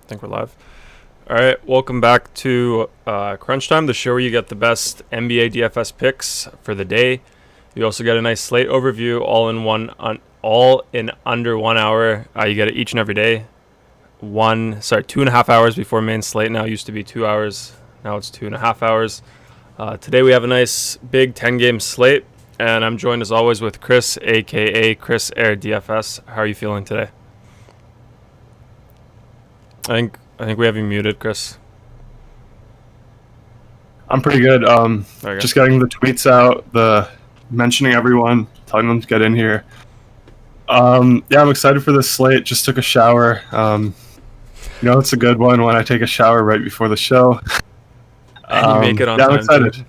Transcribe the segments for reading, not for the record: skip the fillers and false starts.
I think we're live. All right, welcome back to Crunch Time, the show where you get the best NBA DFS picks for the day. You also get a nice slate overview, all in under 1 hour. You get it each and every day. 2.5 hours before main slate. Now it used to be 2 hours. Now it's 2.5 hours. Today we have a nice big 10-game slate, and I'm joined as always with Chris, aka chrissair DFS. How are you feeling today? I think we have you muted, Chris. I'm pretty good. Just getting the tweets out, mentioning everyone, telling them to get in here. I'm excited for this slate. Just took a shower. It's a good one when I take a shower right before the show. And you make it on time. I'm excited. Too.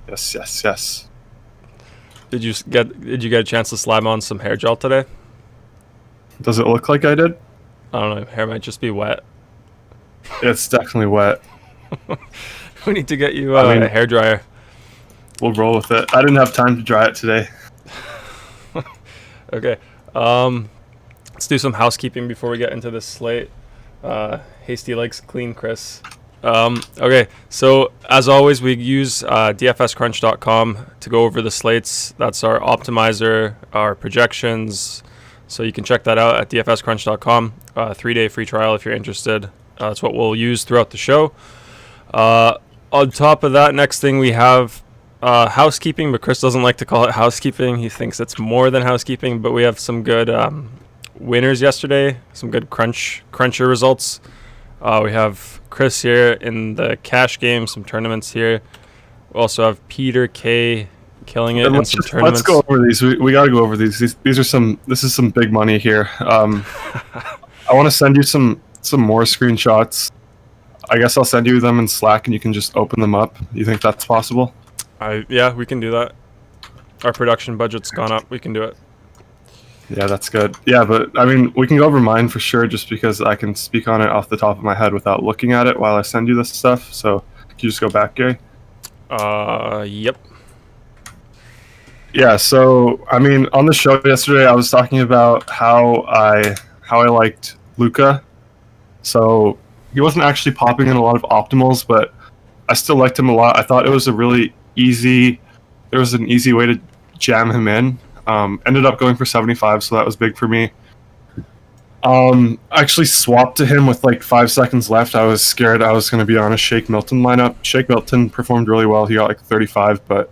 Yes. Did you get a chance to slap on some hair gel today? Does it look like I did? I don't know. Hair might just be wet. It's definitely wet. We need to get you a hair dryer. We'll roll with it. I didn't have time to dry it today. Okay. Let's do some housekeeping before we get into this slate. Hasty likes clean, Chris. Okay, so as always, we use dfscrunch.com to go over the slates. That's our optimizer, our projections. So you can check that out at dfscrunch.com. 3-day free trial if you're interested. That's what we'll use throughout the show. On top of that, next thing we have housekeeping, but Chris doesn't like to call it housekeeping. He thinks it's more than housekeeping, but we have some good winners yesterday, some good cruncher results. We have Chris here in the cash game, some tournaments here. We also have Peter K killing it in some tournaments. Let's go over these. We got to go over these. This is some big money here. I want to send you some more screenshots. I guess I'll send you them in Slack and you can just open them up. You think that's possible? Yeah, we can do that. Our production budget's gone up. We can do it. Yeah, that's good. Yeah, but we can go over mine for sure just because I can speak on it off the top of my head without looking at it while I send you this stuff. So, can you just go back, Garry? Yep. Yeah, so on the show yesterday, I was talking about how I liked Luka. So he wasn't actually popping in a lot of optimals, but I still liked him a lot. I thought it was an easy way to jam him in. Ended up going for 75, so that was big for me. I actually swapped to him with like 5 seconds left. I was scared I was going to be on a Shake Milton lineup. Shake Milton performed really well. He got like 35, but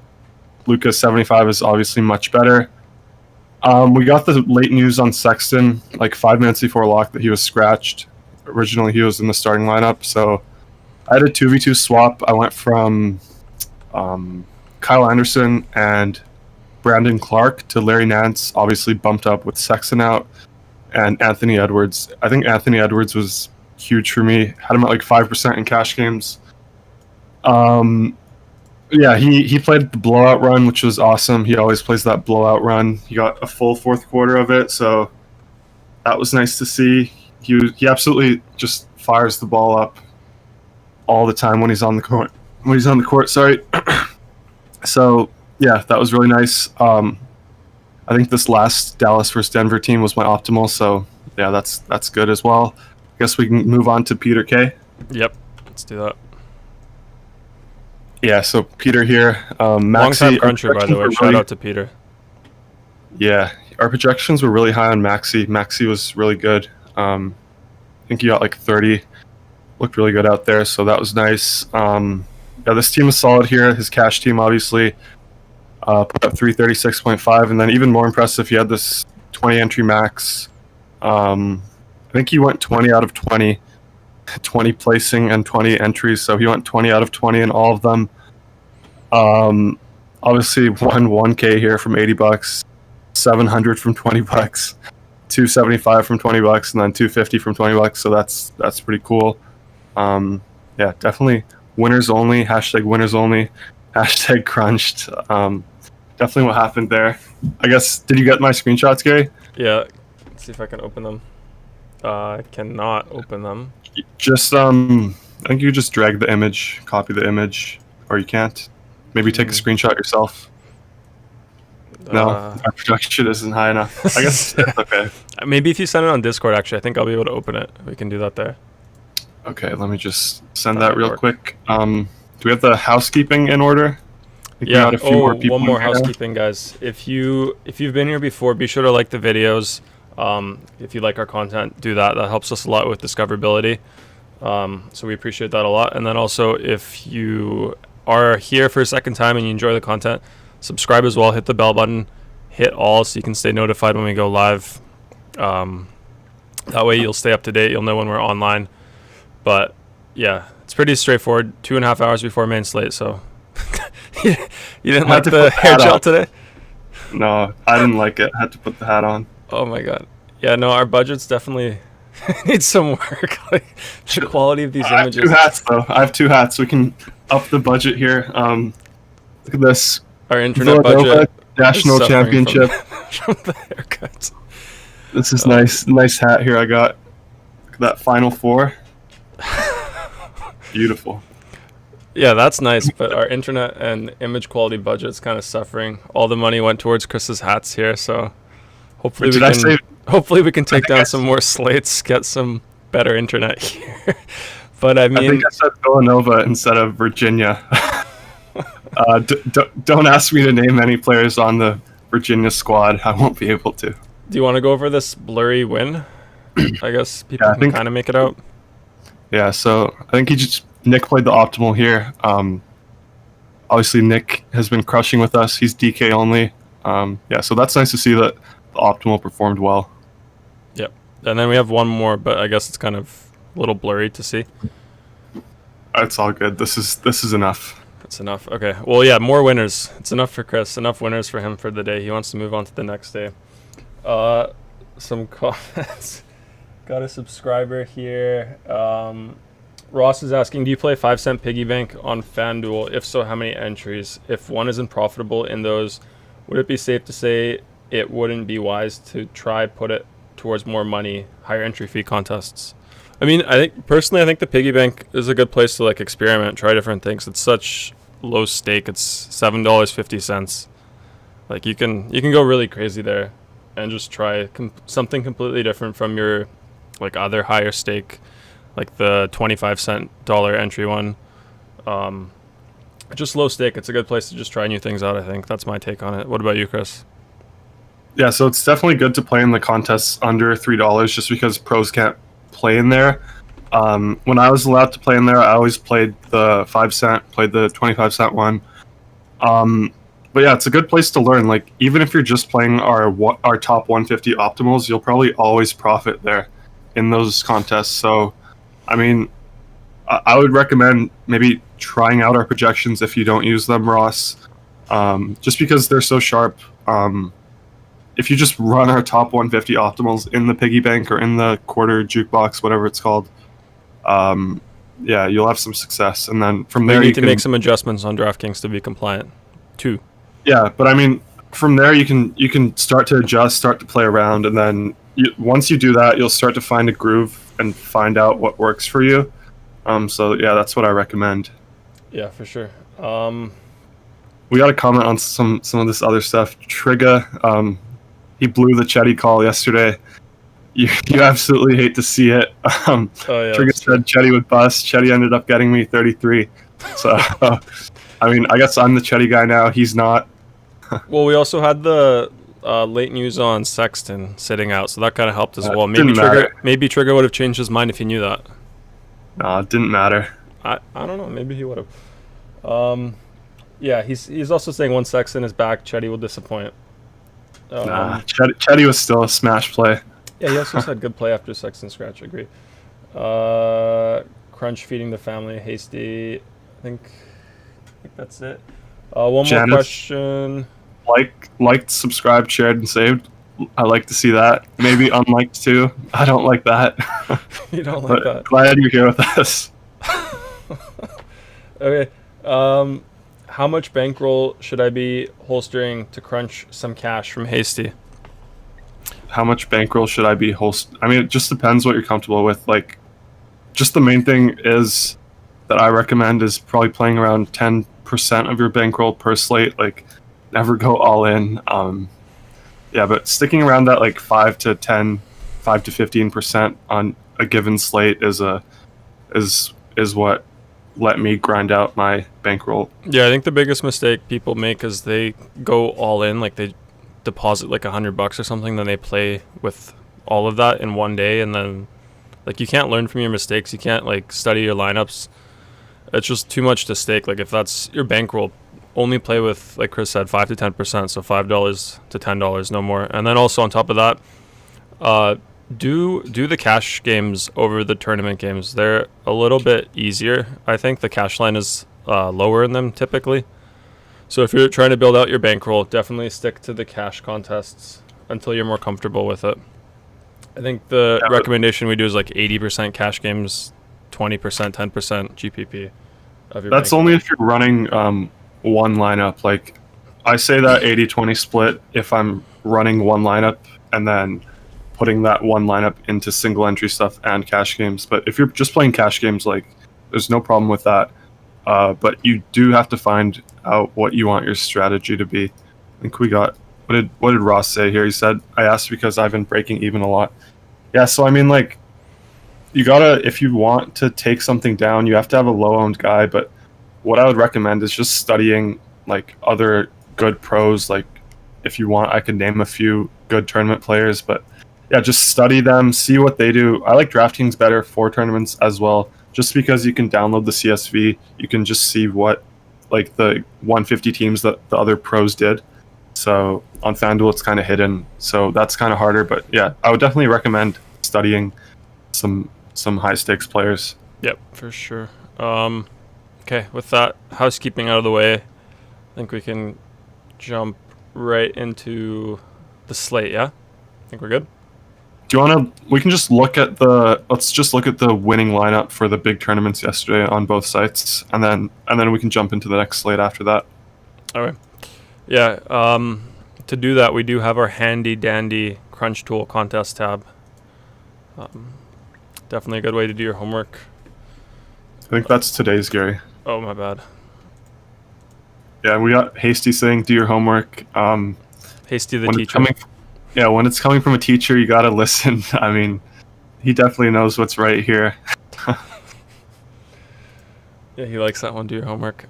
Luka's 75 is obviously much better. We got the late news on Sexton like 5 minutes before lock that he was scratched. Originally, he was in the starting lineup, so I had a 2v2 swap. I went from Kyle Anderson and Brandon Clark to Larry Nance, obviously bumped up with Sexton out, and Anthony Edwards. I think Anthony Edwards was huge for me. Had him at like 5% in cash games. He played the blowout run, which was awesome. He always plays that blowout run. He got a full fourth quarter of it, so that was nice to see. He absolutely just fires the ball up all the time when he's on the court. Sorry. So yeah, that was really nice. I think this last Dallas versus Denver team was my optimal, so yeah, that's good as well. I guess we can move on to Peter K. Yep, let's do that. Yeah, so Peter here. Long-time cruncher, by the way. Shout out to Peter. Yeah, our projections were really high on Maxey. Maxey was really good. I think he got like 30. Looked really good out there, so that was nice. This team is solid here. His cash team, obviously, put up 336.5, and then even more impressive, he had this 20 entry max. I think he went 20 out of 20. 20 placing and 20 entries, so he went 20 out of 20 in all of them. Obviously won 1K here from $80, 700 from $20, 275 from $20, and then 250 from $20. So that's pretty cool. Definitely winners only. #winners only. #crunched. Definitely what happened there. I guess, did you get my screenshots, Garry? Yeah. Let's see if I can open them. I cannot open them. Just I think you just drag the image, copy the image, or you can't. Maybe take a screenshot yourself. No, our production isn't high enough. I guess it's okay. Maybe if you send it on Discord, actually, I think I'll be able to open it. We can do that there. Okay, let me just send that real quick. Do we have the housekeeping in order? Yeah. One more housekeeping, guys. If you've been here before, be sure to like the videos. If you like our content, do that. That helps us a lot with discoverability. So we appreciate that a lot. And then also, if you are here for a second time and you enjoy the content, subscribe as well. Hit the bell button. Hit all so you can stay notified when we go live. That way you'll stay up to date. You'll know when we're online. But yeah, it's pretty straightforward. 2.5 hours before main slate. So you didn't like the hair gel today? No, I didn't like it. I had to put the hat on. Oh my god. Yeah, no, our budgets definitely need some work. Like, the quality of these images. I have 2 hats though. I have 2 hats. We can up the budget here. Look at this. Our internet budget. National championship. From the haircuts. This is nice hat here I got. Look at that Final Four. Beautiful. Yeah, that's nice, but our internet and image quality budget's kind of suffering. All the money went towards Chris's hats here, so hopefully we can take down some more slates, get some better internet here. But I mean, I think I said Villanova instead of Virginia. Don't ask me to name any players on the Virginia squad. I won't be able to. Do you want to go over this blurry win? I guess people can kind of make it out. Yeah, so I think Nick played the optimal here. Obviously, Nick has been crushing with us. He's DK only. Yeah, so that's nice to see that the optimal performed well. Yep. And then we have one more, but I guess it's kind of a little blurry to see. It's all good. This is enough. That's enough. Okay. Well, yeah, more winners. It's enough for Chris. Enough winners for him for the day. He wants to move on to the next day. Some comments. Got a subscriber here. Ross is asking, do you play 5-cent piggy bank on Fanduel? If so, how many entries? If one isn't profitable in those, would it be safe to say it wouldn't be wise to try put it towards more money, higher entry fee contests? I mean, I think the piggy bank is a good place to like experiment, try different things. It's such low stake. It's $7.50. Like you can go really crazy there and just try something completely different from your like other higher stake, like the 25-cent entry one. Just low stake. It's a good place to just try new things out, I think. That's my take on it. What about you, Chris? Yeah, so it's definitely good to play in the contests under $3 just because pros can't play in there. When I was allowed to play in there, I always played the 5-cent, played the 25-cent one. But yeah, it's a good place to learn. Like, even if you're just playing our top 150 optimals, you'll probably always profit there in those contests. So, I mean, I would recommend maybe trying out our projections if you don't use them, Ross, just because they're so sharp. If you just run our top 150 optimals in the piggy bank or in the quarter jukebox, whatever it's called, yeah, you'll have some success. And then from there, you need to make some adjustments on Draftkings to be compliant, too. Yeah, but I mean, from there you can start to adjust, start to play around, and then once you do that, you'll start to find a groove and find out what works for you. So yeah, that's what I recommend. Yeah, for sure. We got to comment on some of this other stuff. Trigga, he blew the Chetty call yesterday. You absolutely hate to see it. Trigga said Chetty would bust. Chetty ended up getting me 33. So, I mean, I guess I'm the Chetty guy now. He's not. Well, we also had the late news on Sexton sitting out, so that kind of helped as well. Maybe Trigga would have changed his mind if he knew that. No, it didn't matter. I don't know. Maybe he would have. Yeah, he's also saying once Sexton is back, Chetty will disappoint. Chetty was still a smash play. Yeah, he also said good play after Sexton scratch. I agree. Crunch feeding the family. Hasty. I think that's it. One Janice, more question. Liked, subscribed, shared, and saved. I like to see that. Maybe unliked too. I don't like that. You don't like that. Glad you're here with us. Okay. How much bankroll should I be holstering to crunch some cash from Hasty? How much bankroll should I be I mean, it just depends what you're comfortable with. Like, just the main thing is that I recommend is probably playing around 10% of your bankroll per slate. Like, never go all in. Yeah, but sticking around that like 5 to 15% on a given slate is a is what let me grind out my bankroll. Yeah, I think the biggest mistake people make is they go all in, like they deposit like $100 or something, then they play with all of that in one day, and then like you can't learn from your mistakes. You can't like study your lineups. It's just too much to stake. Like if that's your bankroll, only play with, like Chris said, 5 to 10%, so $5 to $10, no more. And then also on top of that, do the cash games over the tournament games. They're a little bit easier. I think the cash line is lower in them typically. So if you're trying to build out your bankroll, definitely stick to the cash contests until you're more comfortable with it. I think the recommendation we do is like 80% cash games, 20%, 10% GPP of your That's bankroll. only if you're running one lineup. Like I say that 80-20 split if I'm running one lineup and then putting that one lineup into single entry stuff and cash games. But if you're just playing cash games, like there's no problem with that. But you do have to find out what you want your strategy to be. I think we got what did Ross say here? He said, I asked because I've been breaking even a lot. Yeah, so I mean, like, you gotta, if you want to take something down, you have to have a low owned guy. But what I would recommend is just studying like other good pros. Like if you want, I could name a few good tournament players, but yeah, just study them, see what they do. I like Draftkings better for tournaments as well, just because you can download the CSV. You can just see what like the 150 teams that the other pros did. So on Fanduel, it's kind of hidden. So that's kind of harder. But yeah, I would definitely recommend studying some high stakes players. Yep, for sure. Okay, with that housekeeping out of the way, I think we can jump right into the slate. Yeah, I think we're good. Do you want to? We can just look at let's just look at the winning lineup for the big tournaments yesterday on both sites, and then we can jump into the next slate after that. Okay. Yeah. To do that, we do have our handy dandy Crunch Tool contest tab. Definitely a good way to do your homework. I think that's today's, Gary. Oh, my bad. Yeah, we got Hasty saying, "Do your homework." Hasty the teacher. Yeah, when it's coming from a teacher, you gotta listen. I mean, he definitely knows what's right here. Yeah, he likes that one. Do your homework.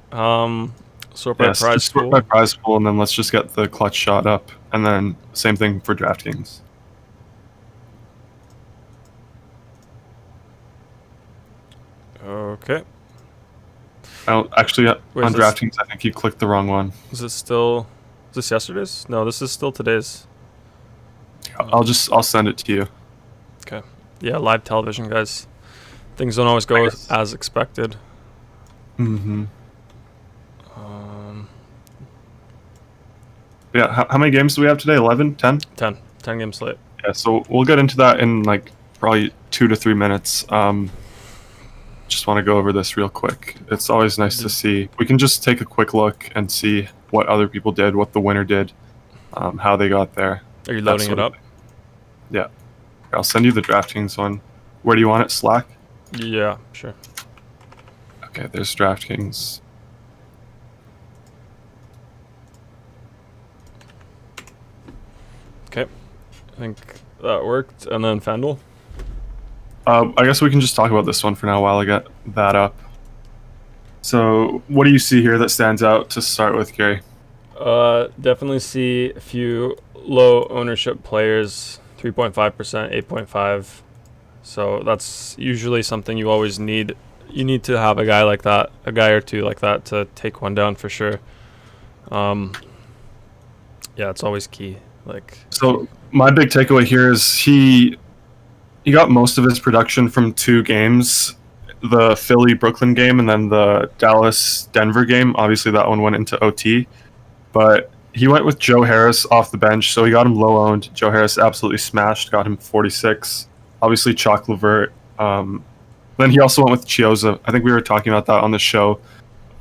Sort by Yes, prize just sort pool. by prize pool, and then let's just get the clutch shot up, and then same thing for Draftkings. Okay. Actually, Wait, on is this- Draftkings, I think you clicked the wrong one. Is this yesterday's? No, this is still today's. I'll send it to you. Okay. Yeah, live television, guys. Things don't always go as expected. Mm-hmm. Yeah, how many games do we have today? 11? 10? 10 game slate. Yeah, so we'll get into that in like probably 2 to 3 minutes. Just want to go over this real quick. It's always nice to see. We can just take a quick look and see what other people did, what the winner did, how they got there. Are you loading it up? Yeah. I'll send you the Draftkings one. Where do you want it? Slack? Yeah, sure. Okay, there's Draftkings. Okay. I think that worked. And then Fanduel? I guess we can just talk about this one for now while I get that up. So, what do you see here that stands out to start with, Gary? Definitely see a few low ownership players, 3.5%, 8.5. So that's usually something you always need. You need to have a guy like that, a guy or two like that to take one down for sure. Yeah, it's always key. So my big takeaway here is he got most of his production from 2 games, the Philly-Brooklyn game and then the Dallas-Denver game. Obviously, that one went into OT. But he went with Joe Harris off the bench, so he got him low-owned. Joe Harris absolutely smashed, got him 46. Obviously, Chalk Levert. Then he also went with Chioza. I think we were talking about that on the show.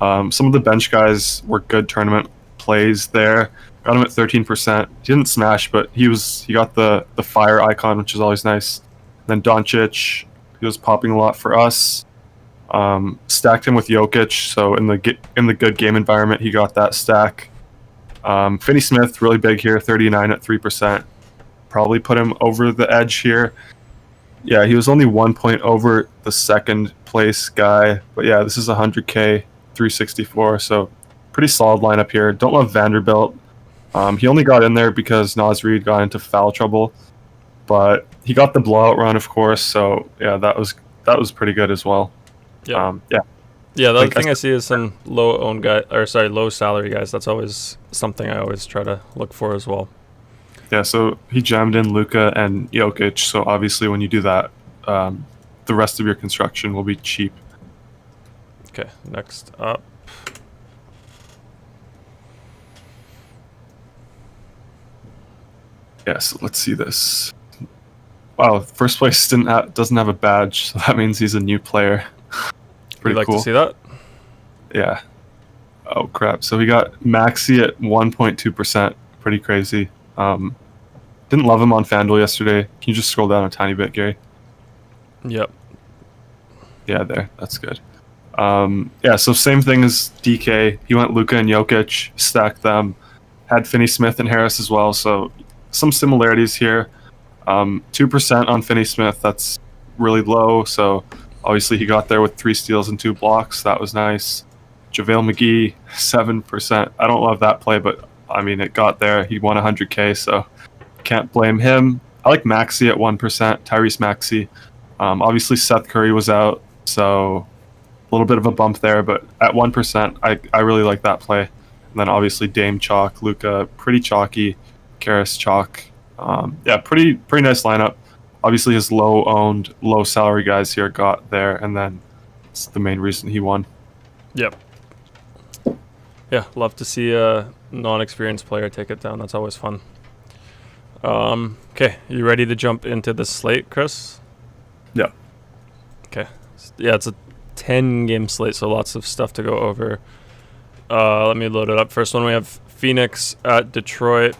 Some of the bench guys were good tournament plays there. Got him at 13%. He didn't smash, but he got the fire icon, which is always nice. Then Doncic, he was popping a lot for us. Stacked him with Jokic, so in the good game environment, he got that stack. Finney Smith, really big here, 39 at 3%. Probably put him over the edge here. Yeah, he was only 1 point over the second place guy. But yeah, this is 100K, 364. So pretty solid lineup here. Don't love Vanderbilt. He only got in there because Naz Reid got into foul trouble, but he got the blowout run, of course. So yeah, that was pretty good as well. Yeah. Yeah. Yeah, the other thing I see is some low salary guys. That's always something I always try to look for as well. Yeah, so he jammed in Luka and Jokic. So obviously, when you do that, the rest of your construction will be cheap. Okay, next up. Yeah, so let's see this. Wow, first place doesn't have a badge, so that means he's a new player. Pretty You'd like cool. to see that? Yeah. Oh crap! So we got Maxey at 1.2%. Pretty crazy. Didn't love him on Fanduel yesterday. Can you just scroll down a tiny bit, Gary? Yep. Yeah, there. That's good. Yeah, so same thing as DK. He went Luka and Jokic, stacked them. Had Finney-Smith and Harris as well, so some similarities here. 2% on Finney-Smith, that's really low, so obviously he got there with 3 steals and 2 blocks. That was nice. JaVale McGee, 7%. I don't love that play, but I mean, it got there. He won 100K, so can't blame him. I like Maxey at 1%, Tyrese Maxey. Obviously, Seth Curry was out, so a little bit of a bump there, but at 1%, I really like that play. And then obviously Dame chalk, Luka pretty chalky, Karras chalk. Yeah, pretty nice lineup. Obviously, his low-owned, low-salary guys here got there, and then it's the main reason he won. Yep. Yeah, love to see a non-experienced player take it down. That's always fun. Okay, you ready to jump into the slate, Chris? Yeah. Okay. Yeah, it's a 10-game slate, so lots of stuff to go over. Let me load it up. First one, we have Phoenix at Detroit.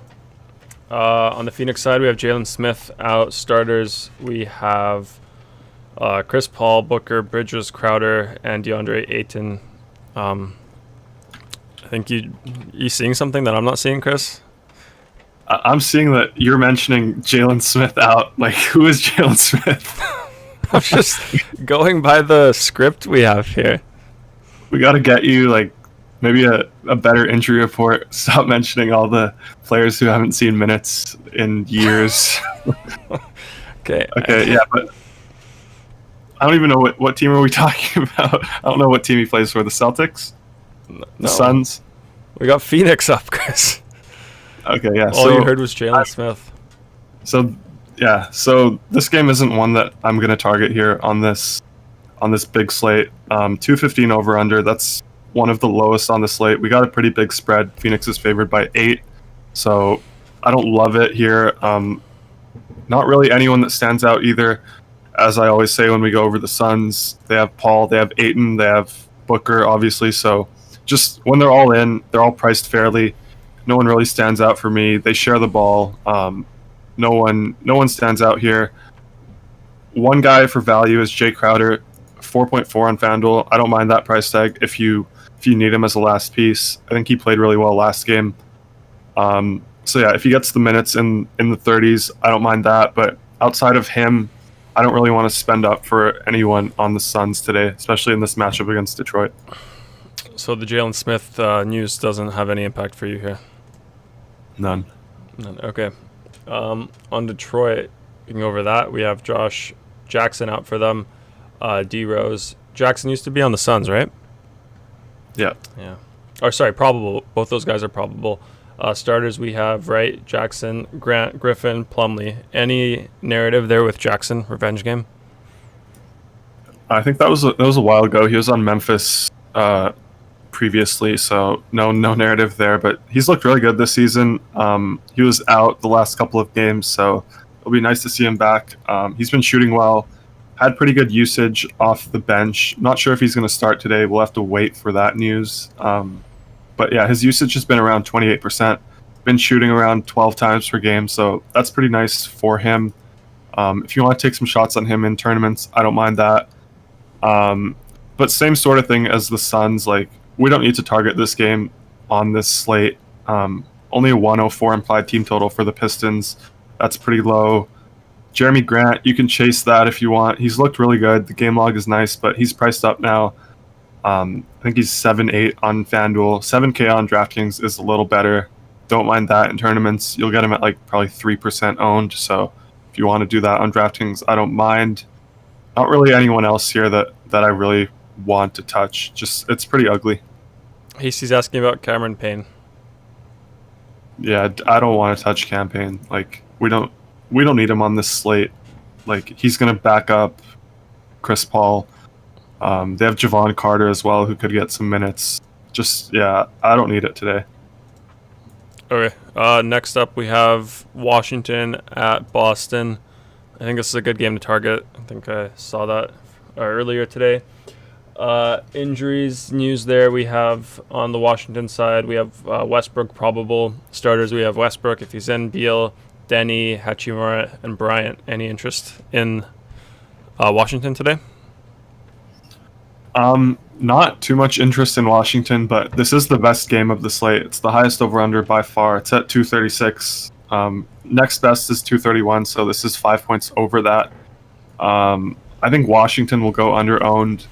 On the Phoenix side, we have Jalen Smith out. Starters, we have Chris Paul, Booker, Bridges, Crowder, and DeAndre Ayton. I think you seeing something that I'm not seeing, Chris? I'm seeing that you're mentioning Jalen Smith out. Like, who is Jalen Smith? I'm just going by the script we have here. We got to get you, like, maybe a better injury report. Stop mentioning all the players who haven't seen minutes in years. Okay. Okay, yeah, but I don't even know what team are we talking about. I don't know what team he plays for. The Celtics? The Suns? We got Phoenix up, Chris. Okay, yeah. All you heard was Jalen Smith. So, yeah. So this game isn't one that I'm going to target here on this big slate. 215 over under. That's one of the lowest on the slate. We got a pretty big spread. Phoenix is favored by 8. So I don't love it here. Not really anyone that stands out either. As I always say when we go over the Suns, they have Paul, they have Ayton, they have Booker, obviously. So just when they're all in, they're all priced fairly. No one really stands out for me. They share the ball. No one stands out here. One guy for value is Jay Crowder, 4.4 on FanDuel. I don't mind that price tag if you need him as a last piece. I think he played really well last game. So yeah, if he gets the minutes in the 30s, I don't mind that. But outside of him, I don't really want to spend up for anyone on the Suns today, especially in this matchup against Detroit. So the Jalen Smith news doesn't have any impact for you here? None. Okay. On Detroit, we can go over that. We have Josh Jackson out for them. D Rose. Jackson used to be on the Suns, right? Yeah. Yeah. Or sorry, probable. Both those guys are probable. Starters we have Wright, Jackson, Grant, Griffin, Plumlee. Any narrative there with Jackson? Revenge game? I think that was a while ago. He was on Memphis previously, so no narrative there. But he's looked really good this season. He was out the last couple of games, so it'll be nice to see him back. He's been shooting well. Had pretty good usage off the bench. Not sure if he's going to start today. We'll have to wait for that news. But yeah, his usage has been around 28%. Been shooting around 12 times per game, so that's pretty nice for him. If you want to take some shots on him in tournaments, I don't mind that. But same sort of thing as the Suns. Like, we don't need to target this game on this slate. Only a 104 implied team total for the Pistons. That's pretty low. Jeremy Grant, you can chase that if you want. He's looked really good. The game log is nice, but he's priced up now. I think he's 7-8 on FanDuel. 7K on DraftKings is a little better. Don't mind that in tournaments. You'll get him at like probably 3% owned. So if you want to do that on DraftKings, I don't mind. Not really anyone else here that I really want to touch. Just it's pretty ugly. He's asking about Cameron Payne. Yeah, I don't want to touch Campaign. Like we don't need him on this slate. Like he's gonna back up Chris Paul. They have Javon Carter as well, who could get some minutes. Just yeah, I don't need it today. Okay. Next up, we have Washington at Boston. I think this is a good game to target. I think I saw that earlier today. Injuries news there. We have on the Washington side, we have Westbrook probable. Starters, we have Westbrook if he's in, Beal, Denny, Hachimura, and Bryant. Any interest in Washington today? Not too much interest in Washington, but this is the best game of the slate. It's the highest over-under by far. It's at 236. Next best is 231, so this is 5 points over that. I think Washington will go under-owned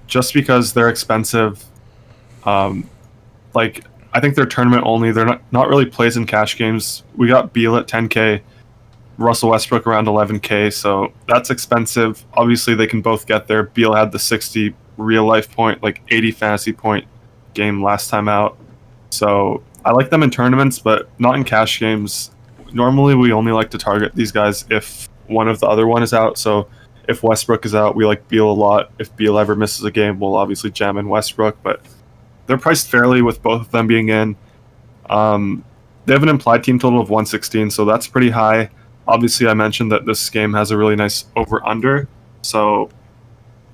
just because they're expensive. Like, I think they're tournament only. They're not really plays in cash games. We got Beal at 10K, Russell Westbrook around 11K, so that's expensive. Obviously, they can both get there. Beal had the 60 real-life point, like 80 fantasy point game last time out. So I like them in tournaments, but not in cash games. Normally, we only like to target these guys if one of the other one is out. So if Westbrook is out, we like Beal a lot. If Beal ever misses a game, we'll obviously jam in Westbrook, but they're priced fairly with both of them being in. They have an implied team total of 116, so that's pretty high. Obviously, I mentioned that this game has a really nice over-under, so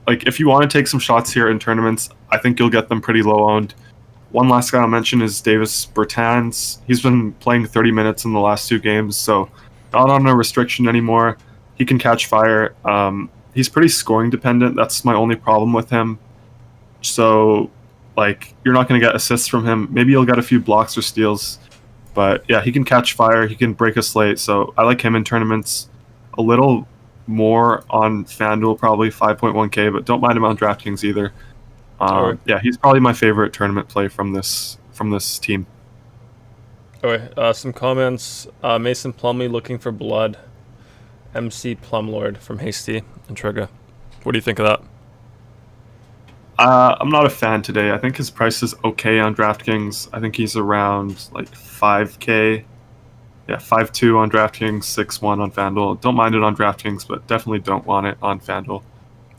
like if you want to take some shots here in tournaments, I think you'll get them pretty low-owned. One last guy I'll mention is Davis Bertans. He's been playing 30 minutes in the last 2 games, so not on a restriction anymore. He can catch fire. He's pretty scoring dependent. That's my only problem with him. So, like, you're not going to get assists from him. Maybe you'll get a few blocks or steals. But, yeah, he can catch fire. He can break a slate. So I like him in tournaments. A little more on FanDuel, probably 5.1K, but don't mind him on DraftKings either. Right. Yeah, he's probably my favorite tournament play from this team. Okay, some comments. Mason Plumlee looking for blood. MC Plumlord from Hasty and Trigger. What do you think of that? I'm not a fan today. I think his price is okay on DraftKings. I think he's around like 5K. Yeah, 5.2 on DraftKings, 6.1 on FanDuel. Don't mind it on DraftKings, but definitely don't want it on FanDuel.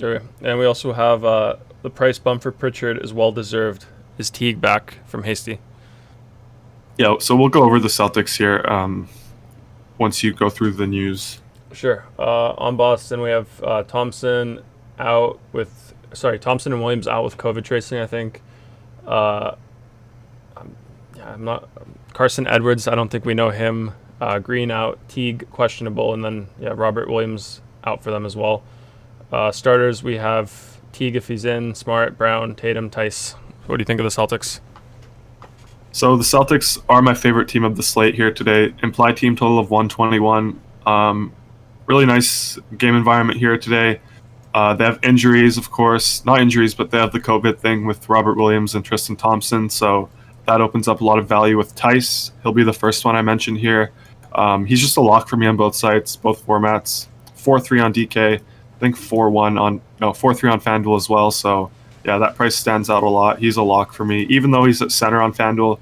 Okay. And we also have the price bump for Pritchard is well deserved. Is Teague back from Hasty? Yeah, so we'll go over the Celtics here once you go through the news. Sure. On Boston, we have Thompson and Williams out with COVID tracing, I think. I'm not... Carson Edwards, I don't think we know him. Green out, Teague questionable, and then Robert Williams out for them as well. Starters, we have Teague if he's in, Smart, Brown, Tatum, Tice. What do you think of the Celtics? So the Celtics are my favorite team of the slate here today. Implied team total of 121. Really nice game environment here today. They have injuries, of course. Not injuries, but they have the COVID thing with Robert Williams and Tristan Thompson, so that opens up a lot of value with Tice. He'll be the first one I mentioned here. He's just a lock for me on both sides, both formats. 4-3 on DK, I think 4-3 on FanDuel as well. So yeah, that price stands out a lot. He's a lock for me. Even though he's at center on FanDuel,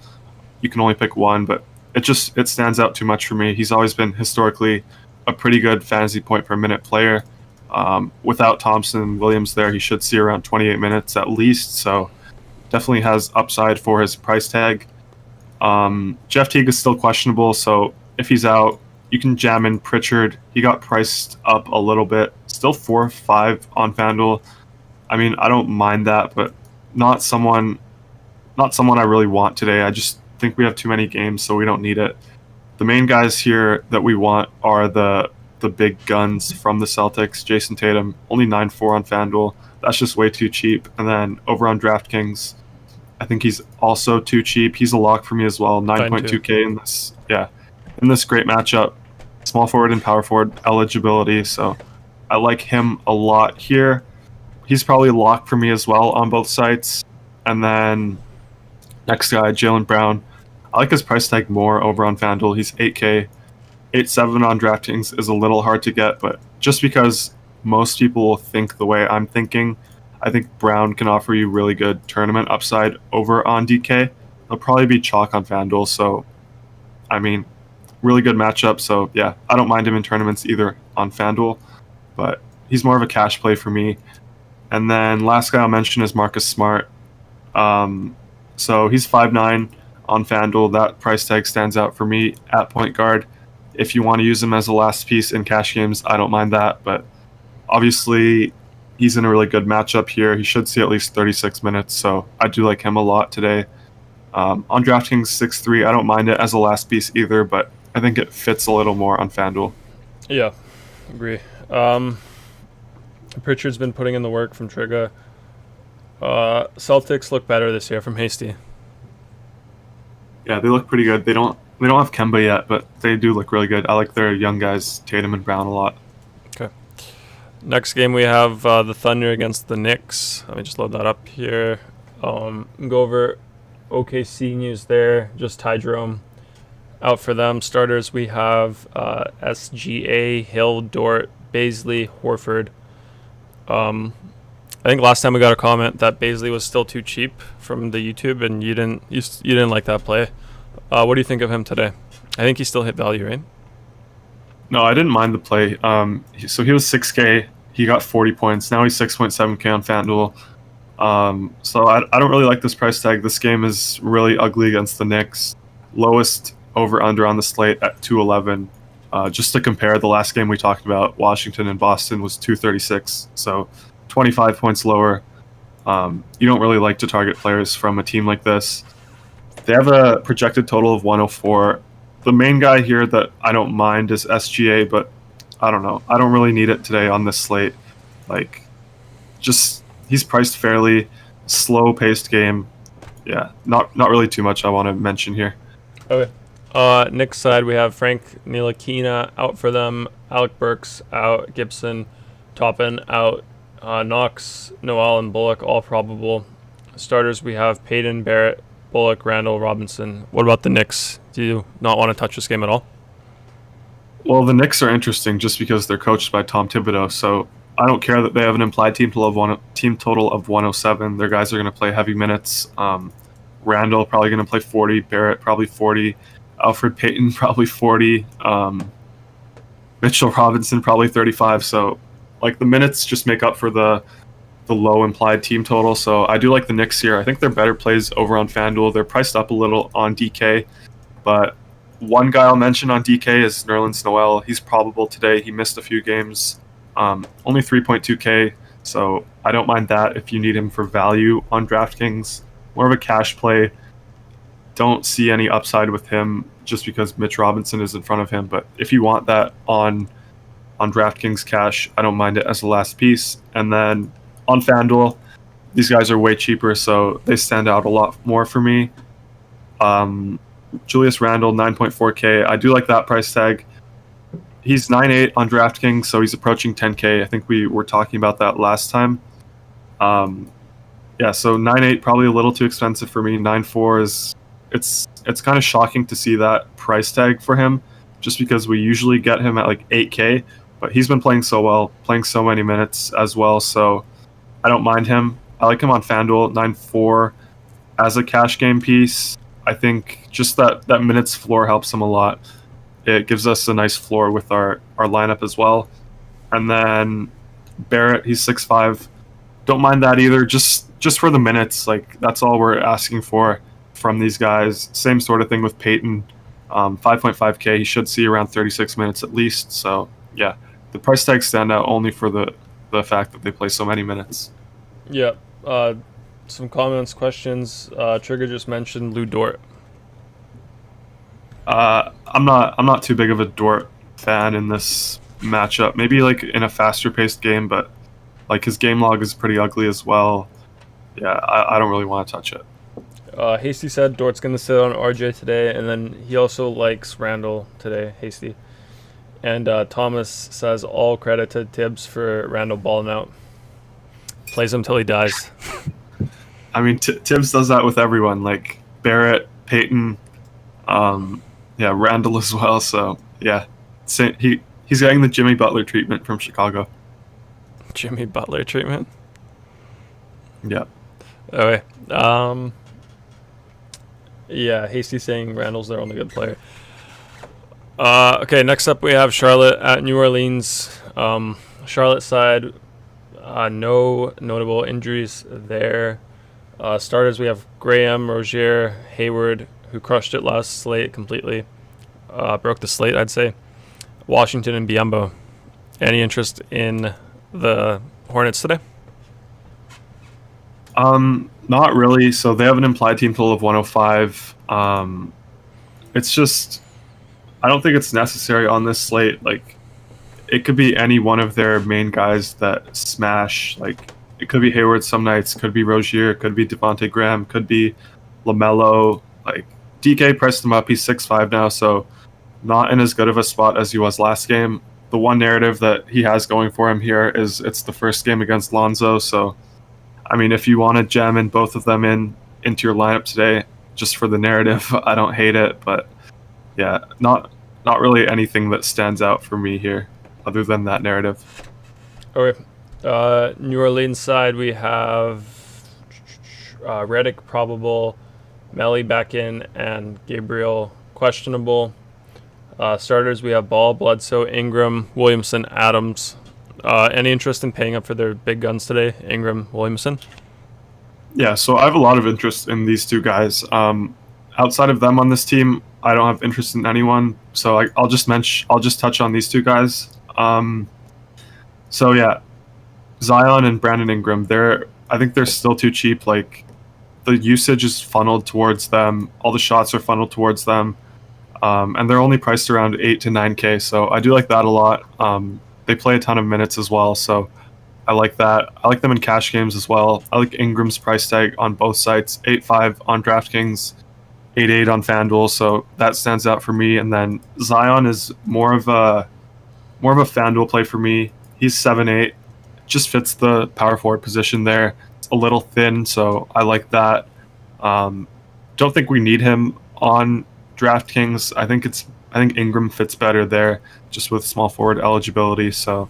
you can only pick one, but it stands out too much for me. He's always been historically a pretty good fantasy point per minute player. Without Thompson and Williams there, he should see around 28 minutes at least. So definitely has upside for his price tag. Jeff Teague is still questionable, so if he's out, you can jam in Pritchard. He got priced up a little bit. Still 4-5 on FanDuel. I mean, I don't mind that, but not someone I really want today. I just think we have too many games, so we don't need it. The main guys here that we want are the big guns from the Celtics. Jason Tatum, only 9.4 on FanDuel. That's just way too cheap. And then over on DraftKings, I think he's also too cheap. He's a lock for me as well. 9.2K in this great matchup. small forward and power forward eligibility, so I like him a lot here. He's probably locked for me as well on both sites. And then next guy, Jalen Brown. I like his price tag more over on Fanduel. He's 8K. 8.7 on Draftkings is a little hard to get, but just because most people will think the way I'm thinking, I think Brown can offer you really good tournament upside over on DK. He'll probably be chalk on Fanduel, so I mean, really good matchup. So yeah, I don't mind him in tournaments either on Fanduel, but he's more of a cash play for me. And then last guy I'll mention is Marcus Smart. So he's 5'9" on Fanduel. That price tag stands out for me at point guard. If you want to use him as a last piece in cash games, I don't mind that. But obviously, he's in a really good matchup here. He should see at least 36 minutes, so I do like him a lot today. On DraftKings 6'3", I don't mind it as a last piece either, but I think it fits a little more on FanDuel. Yeah, agree. Pritchard's been putting in the work from Trigga. Celtics look better this year from Hasty. Yeah, they look pretty good. They don't have Kemba yet, but they do look really good. I like their young guys, Tatum and Brown, a lot. Okay. Next game we have the Thunder against the Knicks. Let me just load that up here. Go over OKC news there. Just Ty Jerome out for them. Starters we have SGA, Hill, Dort, Baisley, Horford. I think last time we got a comment that Baisley was still too cheap from the YouTube, and you didn't like that play. What do you think of him today? I think he still hit value, right? No, I didn't mind the play. So he was 6K. He got 40 points. Now he's 6.7K on FanDuel. So I don't really like this price tag. This game is really ugly against the Knicks. Lowest over-under on the slate at 211. Just to compare, the last game we talked about, Washington and Boston, was 236. So 25 points lower. You don't really like to target players from a team like this. They have a projected total of 104. The main guy here that I don't mind is SGA, but I don't know. I don't really need it today on this slate. He's priced fairly, slow-paced game. Yeah, not really too much I want to mention here. Okay. Knicks side, we have Frank Ntilikina out for them. Alec Burks out. Gibson, Toppin out. Knox, Noel, and Bullock all probable. Starters, we have Payton, Barrett, Bullock, Randle, Robinson. What about the Knicks? Do you not want to touch this game at all? Well, the Knicks are interesting just because they're coached by Tom Thibodeau, so I don't care that they have an implied team total of 107. Their guys are going to play heavy minutes. Randle probably going to play 40. Barrett probably 40. Alfred Payton probably 40. Mitchell Robinson probably 35. So, the minutes just make up for the low implied team total. So I do like the Knicks here. I think they're better plays over on FanDuel. They're priced up a little on DK, but one guy I'll mention on DK is Nerlens Noel. He's probable today. He missed a few games. Only 3.2K, so I don't mind that if you need him for value on DraftKings. More of a cash play. Don't see any upside with him just because Mitch Robinson is in front of him, but if you want that on DraftKings cash, I don't mind it as a last piece. And then on FanDuel, these guys are way cheaper, so they stand out a lot more for me. Julius Randle, 9.4K. I do like that price tag. He's 9.8 on DraftKings, so he's approaching 10K. I think we were talking about that last time. Yeah, so 9.8 probably a little too expensive for me. 9.4 is it's kind of shocking to see that price tag for him, just because we usually get him at 8K, but he's been playing so well, playing so many minutes as well, so I don't mind him. I like him on FanDuel, 9.4 as a cash game piece. I think just that minutes floor helps him a lot. It gives us a nice floor with our lineup as well. And then Barrett, he's 6'5". Don't mind that either, just for the minutes. That's all we're asking for from these guys. Same sort of thing with Payton. 5.5K, he should see around 36 minutes at least. So yeah, the price tags stand out only for the fact that they play so many minutes. Yeah. Some comments, questions. Trigger just mentioned Lou Dort. I'm not too big of a Dort fan in this matchup. Maybe in a faster paced game, but his game log is pretty ugly as well. Yeah, I don't really want to touch it. Hasty said Dort's going to sit on RJ today, and then he also likes Randle today, Hasty. And Thomas says all credit to Tibbs for Randle balling out. Plays him till he dies. I mean, Tibbs does that with everyone, like Barrett, Peyton, Randle as well. So yeah, he's getting the Jimmy Butler treatment from Chicago. Jimmy Butler treatment. Yeah. Okay. Hasty saying Randle's their only good player. Okay, next up we have Charlotte at New Orleans. Charlotte side, no notable injuries there. Starters, we have Graham, Rozier, Hayward, who crushed it last slate completely. Broke the slate, I'd say. Washington and Biyombo. Any interest in the Hornets today? Not really. So they have an implied team total of 105. It's just, I don't think it's necessary on this slate. Like, it could be any one of their main guys that smash. Like, it could be Hayward some nights, could be Rozier, could be Devontae Graham, could be LaMelo. Like, DK pressed him up. He's 6'5" now, so not in as good of a spot as he was last game. The one narrative that he has going for him here is it's the first game against Lonzo. So, I mean, if you want to jam in both of them into your lineup today, just for the narrative, I don't hate it. But yeah, not really anything that stands out for me here, other than that narrative. Okay. New Orleans side, we have Redick probable, Melly back in, and Gabriel questionable. Starters, we have Ball, Bledsoe, Ingram, Williamson, Adams. Any interest in paying up for their big guns today, Ingram, Williamson? Yeah, so I have a lot of interest in these two guys. Outside of them on this team, I don't have interest in anyone. So I'll just touch on these two guys. So yeah, Zion and Brandon Ingram. I think they're still too cheap. Like, the usage is funneled towards them. All the shots are funneled towards them, and they're only priced around 8 to 9K. So I do like that a lot. They play a ton of minutes as well, so I like that. I like them in cash games as well. I like Ingram's price tag on both sites, 8.5 on Draftkings, 8.8 on Fanduel, so that stands out for me. And then Zion is more of a Fanduel play for me. He's 7.8, just fits the power forward position there. It's a little thin, so I like that. Don't think we need him on Draftkings. I think Ingram fits better there, just with small forward eligibility. So,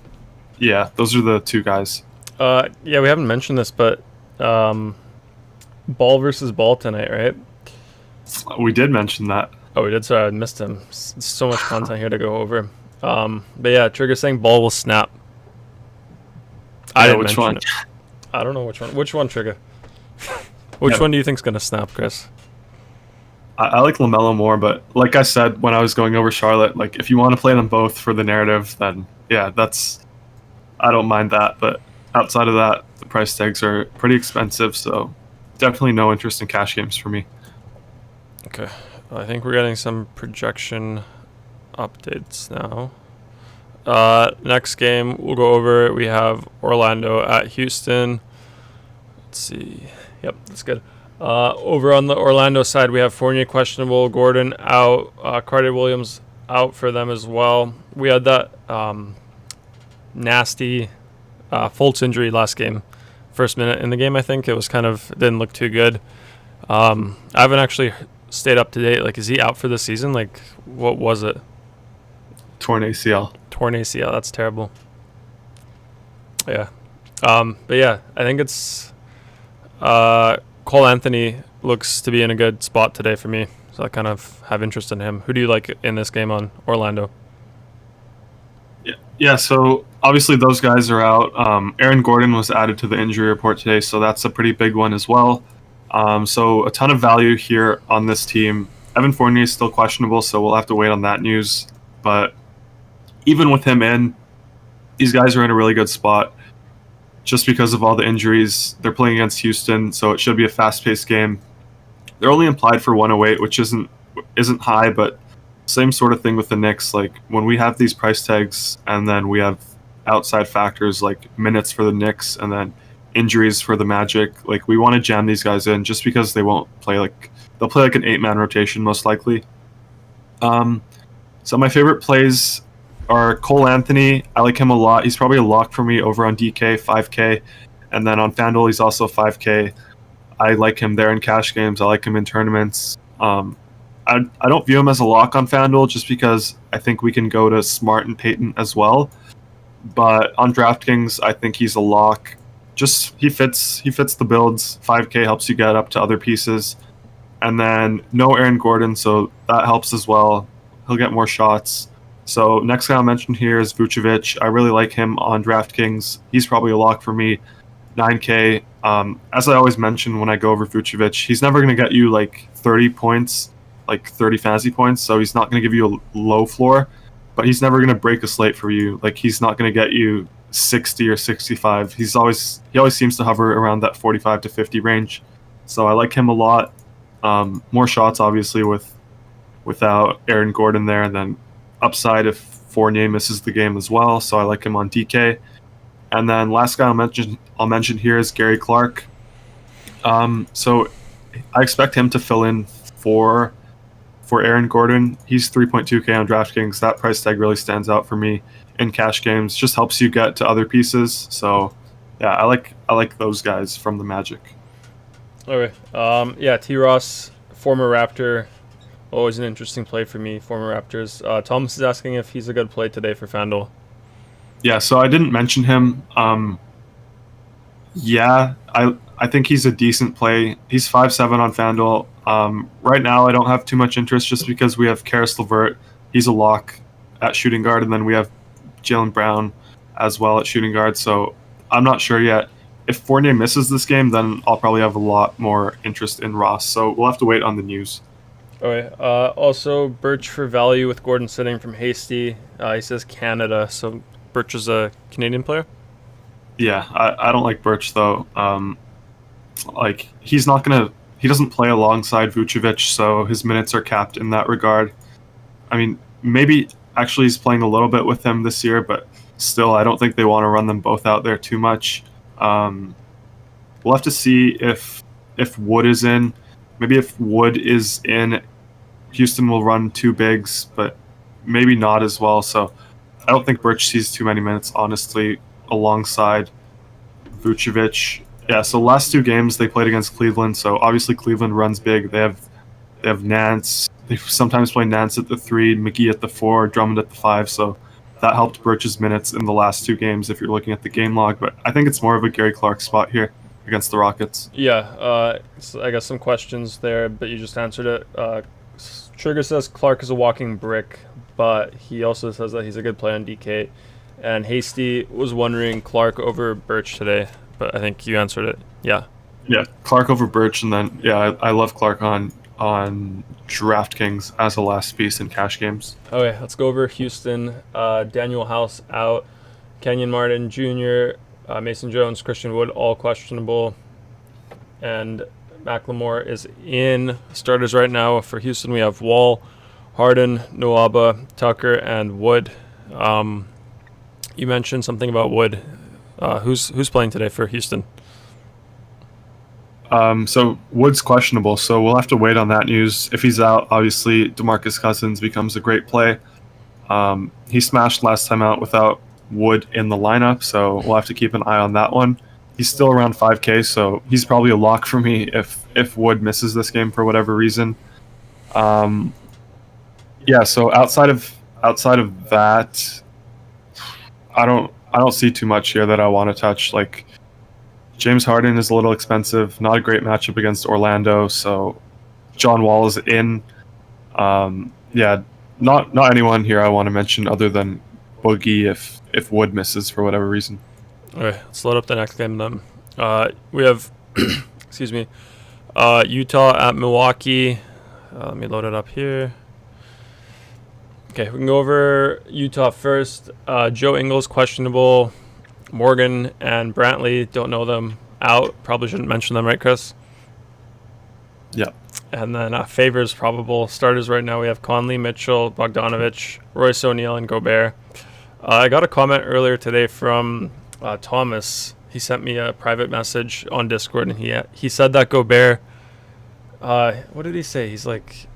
yeah, those are the two guys. We haven't mentioned this, but Ball versus Ball tonight, right? We did mention that. Oh, we did. Sorry, I missed him. So much content here to go over. But yeah, Trigger saying Ball will snap. I didn't mention it. I don't know which one. Which one, Trigger? Which one do you think's gonna snap, Chris? I like LaMelo more, but like I said when I was going over Charlotte, like, if you want to play them both for the narrative, then yeah, I don't mind that. But outside of that, the price tags are pretty expensive, so definitely no interest in cash games for me. Okay, I think we're getting some projection updates now. Next game we'll go over, we have Orlando at Houston. Let's see. Yep, that's good. Over on the Orlando side, we have Fournier questionable, Gordon out, Carter Williams out for them as well. We had that nasty Fultz injury last game. First minute in the game, I think. It was didn't look too good. I haven't actually stayed up to date. Like, is he out for the season? Like, what was it? Torn ACL. Torn ACL, that's terrible. Yeah. But yeah, I think it's Cole Anthony looks to be in a good spot today for me, so I kind of have interest in him. Who do you like in this game on Orlando? Yeah, so obviously those guys are out. Aaron Gordon was added to the injury report today, so that's a pretty big one as well. So a ton of value here on this team. Evan Fournier is still questionable, so we'll have to wait on that news. But even with him in, these guys are in a really good spot. Just because of all the injuries, they're playing against Houston, so it should be a fast-paced game. They're only implied for 108, which isn't high, but same sort of thing with the Knicks. Like, when we have these price tags and then we have outside factors like minutes for the Knicks and then injuries for the Magic, like, we want to jam these guys in just because they won't play they'll play like an 8-man rotation most likely. So my favorite plays or Cole Anthony. I like him a lot. He's probably a lock for me over on DK, 5K. And then on Fanduel, he's also 5K. I like him there in cash games. I like him in tournaments. I don't view him as a lock on Fanduel just because I think we can go to Smart and Payton as well. But on Draftkings, I think he's a lock. Just he fits the builds. 5K helps you get up to other pieces. And then no Aaron Gordon, so that helps as well. He'll get more shots. So next guy I'll mention here is Vucevic. I really like him on DraftKings. He's probably a lock for me. 9K. As I always mention when I go over Vucevic, he's never going to get you like 30 points, like 30 fantasy points. So he's not going to give you a low floor, but he's never going to break a slate for you. Like he's not going to get you 60 or 65. He always seems to hover around that 45 to 50 range. So I like him a lot. More shots obviously without Aaron Gordon there, and then upside if Fournier misses the game as well. So I like him on DK. And then last guy I'll mention here is Gary Clark. So I expect him to fill in for Aaron Gordon. He's 3.2K on DraftKings. That price tag really stands out for me in cash games. Just helps you get to other pieces. So yeah, I like those guys from the Magic. Okay. Yeah, T. Ross, former Raptor. Always an interesting play for me, former Raptors. Thomas is asking if he's a good play today for Fanduel. Yeah, so I didn't mention him. Yeah, I think he's a decent play. He's 5'7" on Fanduel. Right now, I don't have too much interest just because we have Karis LeVert. He's a lock at shooting guard, and then we have Jalen Brown as well at shooting guard. So I'm not sure yet. If Fournier misses this game, then I'll probably have a lot more interest in Ross. So we'll have to wait on the news. Okay. Also, Birch for value with Gordon sitting from Hasty. He says Canada, so Birch is a Canadian player? Yeah, I don't like Birch, though. Like, he doesn't play alongside Vucevic, so his minutes are capped in that regard. I mean, maybe actually he's playing a little bit with him this year, but still, I don't think they want to run them both out there too much. We'll have to see if Wood is in. Maybe if Wood is in, Houston will run two bigs, but maybe not as well. So I don't think Birch sees too many minutes, honestly, alongside Vucevic. Yeah, so last two games they played against Cleveland. So obviously Cleveland runs big. They have Nance. They sometimes play Nance at the 3, McGee at the 4, Drummond at the 5. So that helped Birch's minutes in the last two games if you're looking at the game log. But I think it's more of a Gary Clark spot here against the Rockets. Yeah, so I got some questions there, but you just answered it. Trigger says Clark is a walking brick, but he also says that he's a good play on DK. And Hasty was wondering Clark over Birch today, but I think you answered it. Yeah. Yeah, Clark over Birch, and then I love Clark on DraftKings as a last piece in cash games. Okay, let's go over Houston. Daniel House out, Kenyon Martin Jr., Mason Jones, Christian Wood, all questionable, and McLemore is in. Starters right now for Houston, we have Wall, Harden, Nwaba, Tucker, and Wood. You mentioned something about Wood. Who's playing today for Houston? So Wood's questionable, so we'll have to wait on that news. If he's out, obviously DeMarcus Cousins becomes a great play. He smashed last time out without Wood in the lineup, so we'll have to keep an eye on that one. He's still around 5K, so he's probably a lock for me if Wood misses this game for whatever reason. Yeah, so outside of that, I don't see too much here that I want to touch. Like, James Harden is a little expensive, not a great matchup against Orlando, so John Wall is in. Yeah, not anyone here I want to mention other than Boogie if Wood misses for whatever reason. Okay, let's load up the next game then. We have, excuse me, Utah at Milwaukee. Let me load it up here. Okay, we can go over Utah first. Joe Ingles, questionable. Morgan and Brantley, don't know them, out. Probably shouldn't mention them, right, Chris? Yeah. And then Favors, probable. Starters right now, we have Conley, Mitchell, Bogdanovich, Royce O'Neal, and Gobert. I got a comment earlier today from Thomas. He sent me a private message on Discord, and he said that Gobert, what did he say? He's like,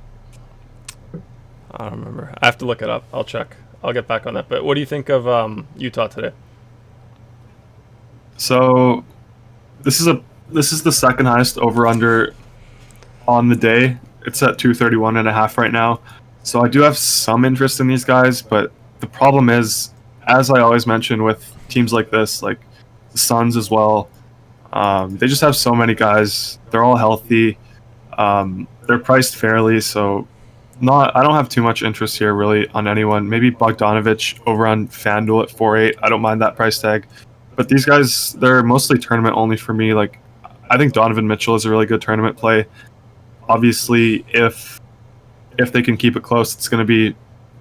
I don't remember. I have to look it up. I'll check. I'll get back on that. But what do you think of Utah today? So this is the second highest over under on the day. It's at 231.5 right now. So I do have some interest in these guys, but the problem is, as I always mention with teams like this, like the Suns as well, they just have so many guys. They're all healthy. They're priced fairly, so I don't have too much interest here really on anyone. Maybe Bogdanovich over on Fanduel at 4.8. I don't mind that price tag. But these guys, they're mostly tournament only for me. Like, I think Donovan Mitchell is a really good tournament play. Obviously, if they can keep it close, it's going to be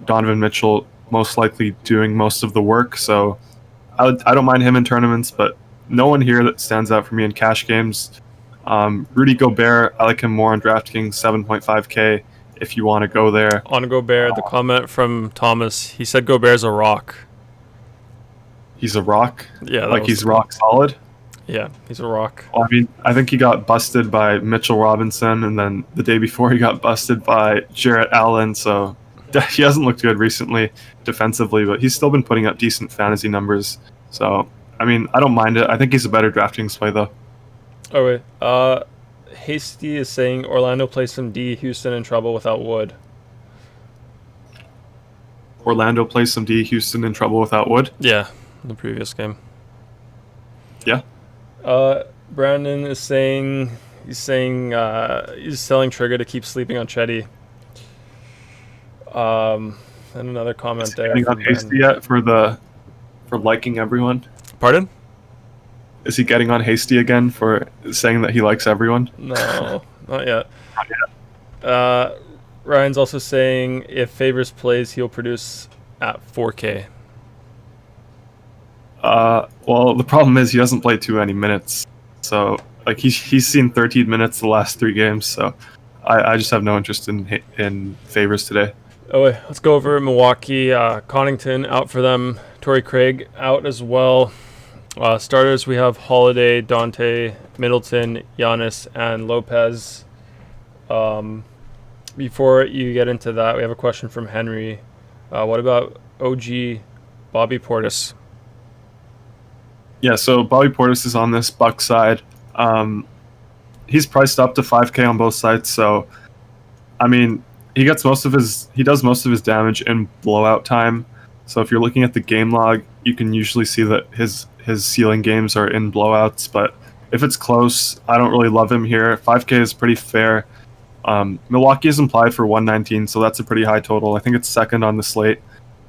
Donovan Mitchell most likely doing most of the work. So I don't mind him in tournaments, but no one here that stands out for me in cash games. Rudy Gobert, I like him more on DraftKings, 7.5K if you want to go there. On Gobert, the comment from Thomas, he said Gobert's a rock. He's a rock? Yeah. Like he's rock solid? Yeah, he's a rock. Well, I mean, I think he got busted by Mitchell Robinson, and then the day before he got busted by Jarrett Allen, so he hasn't looked good recently defensively, but he's still been putting up decent fantasy numbers. So, I mean, I don't mind it. I think he's a better DraftKings play, though. Oh, wait. Hasty is saying Orlando plays some D, Houston in trouble without Wood. Orlando plays some D, Houston in trouble without Wood? Yeah, the previous game. Yeah. Brandon is saying he's telling Trigger to keep sleeping on Chetty. And another comment there. Getting on Hasty yet for liking everyone? Pardon? Is he getting on Hasty again for saying that he likes everyone? No, not yet. Not yet. Ryan's also saying if Favors plays, he'll produce at 4K. Well, the problem is he doesn't play too many minutes. So, like, he's seen 13 minutes the last 3 games. So, I just have no interest in Favors today. Oh, wait, let's go over Milwaukee. Connaughton out for them. Torrey Craig out as well. Starters, we have Holiday, Dante, Middleton, Giannis, and Lopez. Before you get into that, we have a question from Henry. What about OG Bobby Portis? Yeah, so Bobby Portis is on this Buck side. He's priced up to 5K on both sides, so I mean, he does most of his damage in blowout time. So if you're looking at the game log, you can usually see that his ceiling games are in blowouts, but if it's close, I don't really love him here. 5K is pretty fair. Milwaukee is implied for 119, so that's a pretty high total. I think it's second on the slate.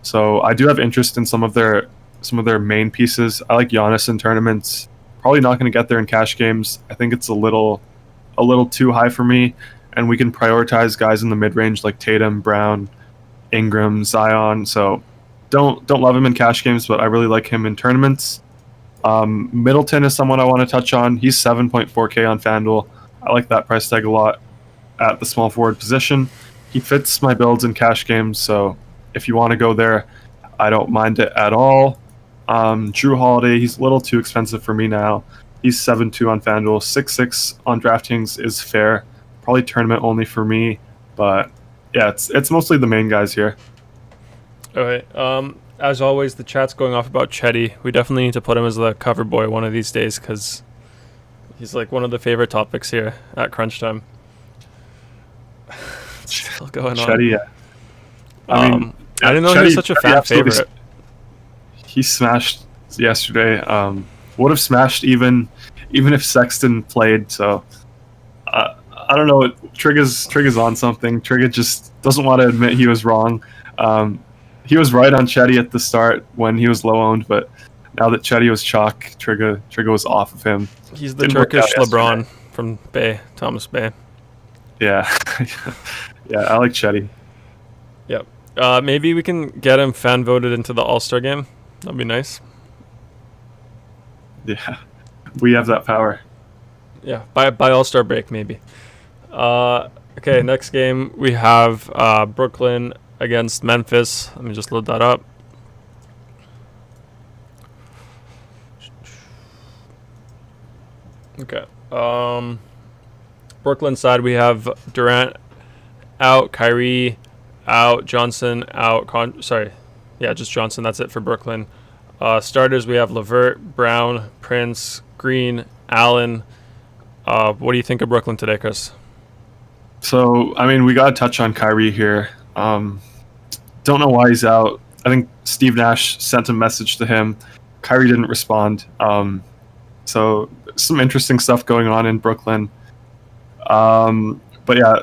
So I do have interest in some of their main pieces. I like Giannis in tournaments. Probably not going to get there in cash games. I think it's a little too high for me, and we can prioritize guys in the mid-range like Tatum, Brown, Ingram, Zion. So don't love him in cash games, but I really like him in tournaments. Middleton is someone I want to touch on. He's 7.4K on FanDuel. I like that price tag a lot at the small forward position. He fits my builds in cash games, so if you want to go there, I don't mind it at all. Drew Holiday, he's a little too expensive for me now. He's 7.2 on FanDuel. 6.6 on DraftKings is fair. Probably tournament only for me, but yeah, it's mostly the main guys here. Okay. As always, the chat's going off about Chetty. We definitely need to put him as the cover boy one of these days because he's like one of the favorite topics here at Crunch Time. Still going on. Chetty, yeah. I didn't know he was such a fan favorite. He smashed yesterday. Would have smashed even if Sexton played. So I don't know. Trigger's on something. Trigger just doesn't want to admit he was wrong. He was right on Chetty at the start when he was low owned, but now that Chetty was chalk, Trigger was off of him. He's the Turkish LeBron from Thomas Bay. Yeah, yeah, I like Chetty. Yep. Maybe we can get him fan voted into the All-Star game. That'd be nice. Yeah, we have that power. Yeah, by All-Star break maybe. Okay, next game we have Brooklyn against Memphis. Let me just load that up. Okay. Brooklyn side we have Durant out, Kyrie out, Johnson out. Yeah, just Johnson. That's it for Brooklyn. Starters, we have LeVert, Brown, Prince, Green, Allen. What do you think of Brooklyn today, Chris? So, I mean, we got to touch on Kyrie here. Don't know why he's out. I think Steve Nash sent a message to him. Kyrie didn't respond. So, some interesting stuff going on in Brooklyn. But yeah,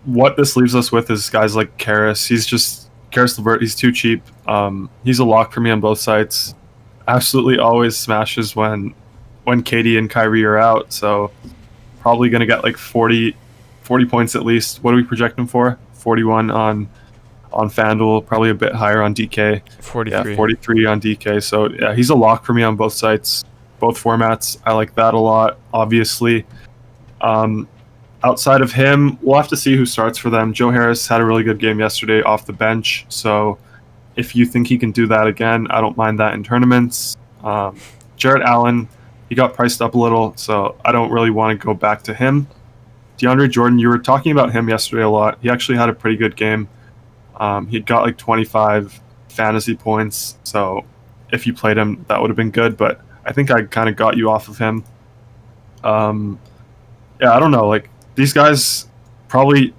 what this leaves us with is guys like Karis LeVert. He's too cheap. He's a lock for me on both sides. Absolutely always smashes when KD and Kyrie are out. So probably going to get like 40 points at least. What do we project him for? 41 on Fanduel, probably a bit higher on DK. 43. Yeah, 43 on DK. So yeah, he's a lock for me on both sides, both formats. I like that a lot, obviously. Outside of him, we'll have to see who starts for them. Joe Harris had a really good game yesterday off the bench, so if you think he can do that again, I don't mind that in tournaments. Jarrett Allen, he got priced up a little, so I don't really want to go back to him. DeAndre Jordan, you were talking about him yesterday a lot. He actually had a pretty good game. He got like 25 fantasy points, so if you played him, that would have been good, but I think I kind of got you off of him. Yeah, I don't know, like, these guys, probably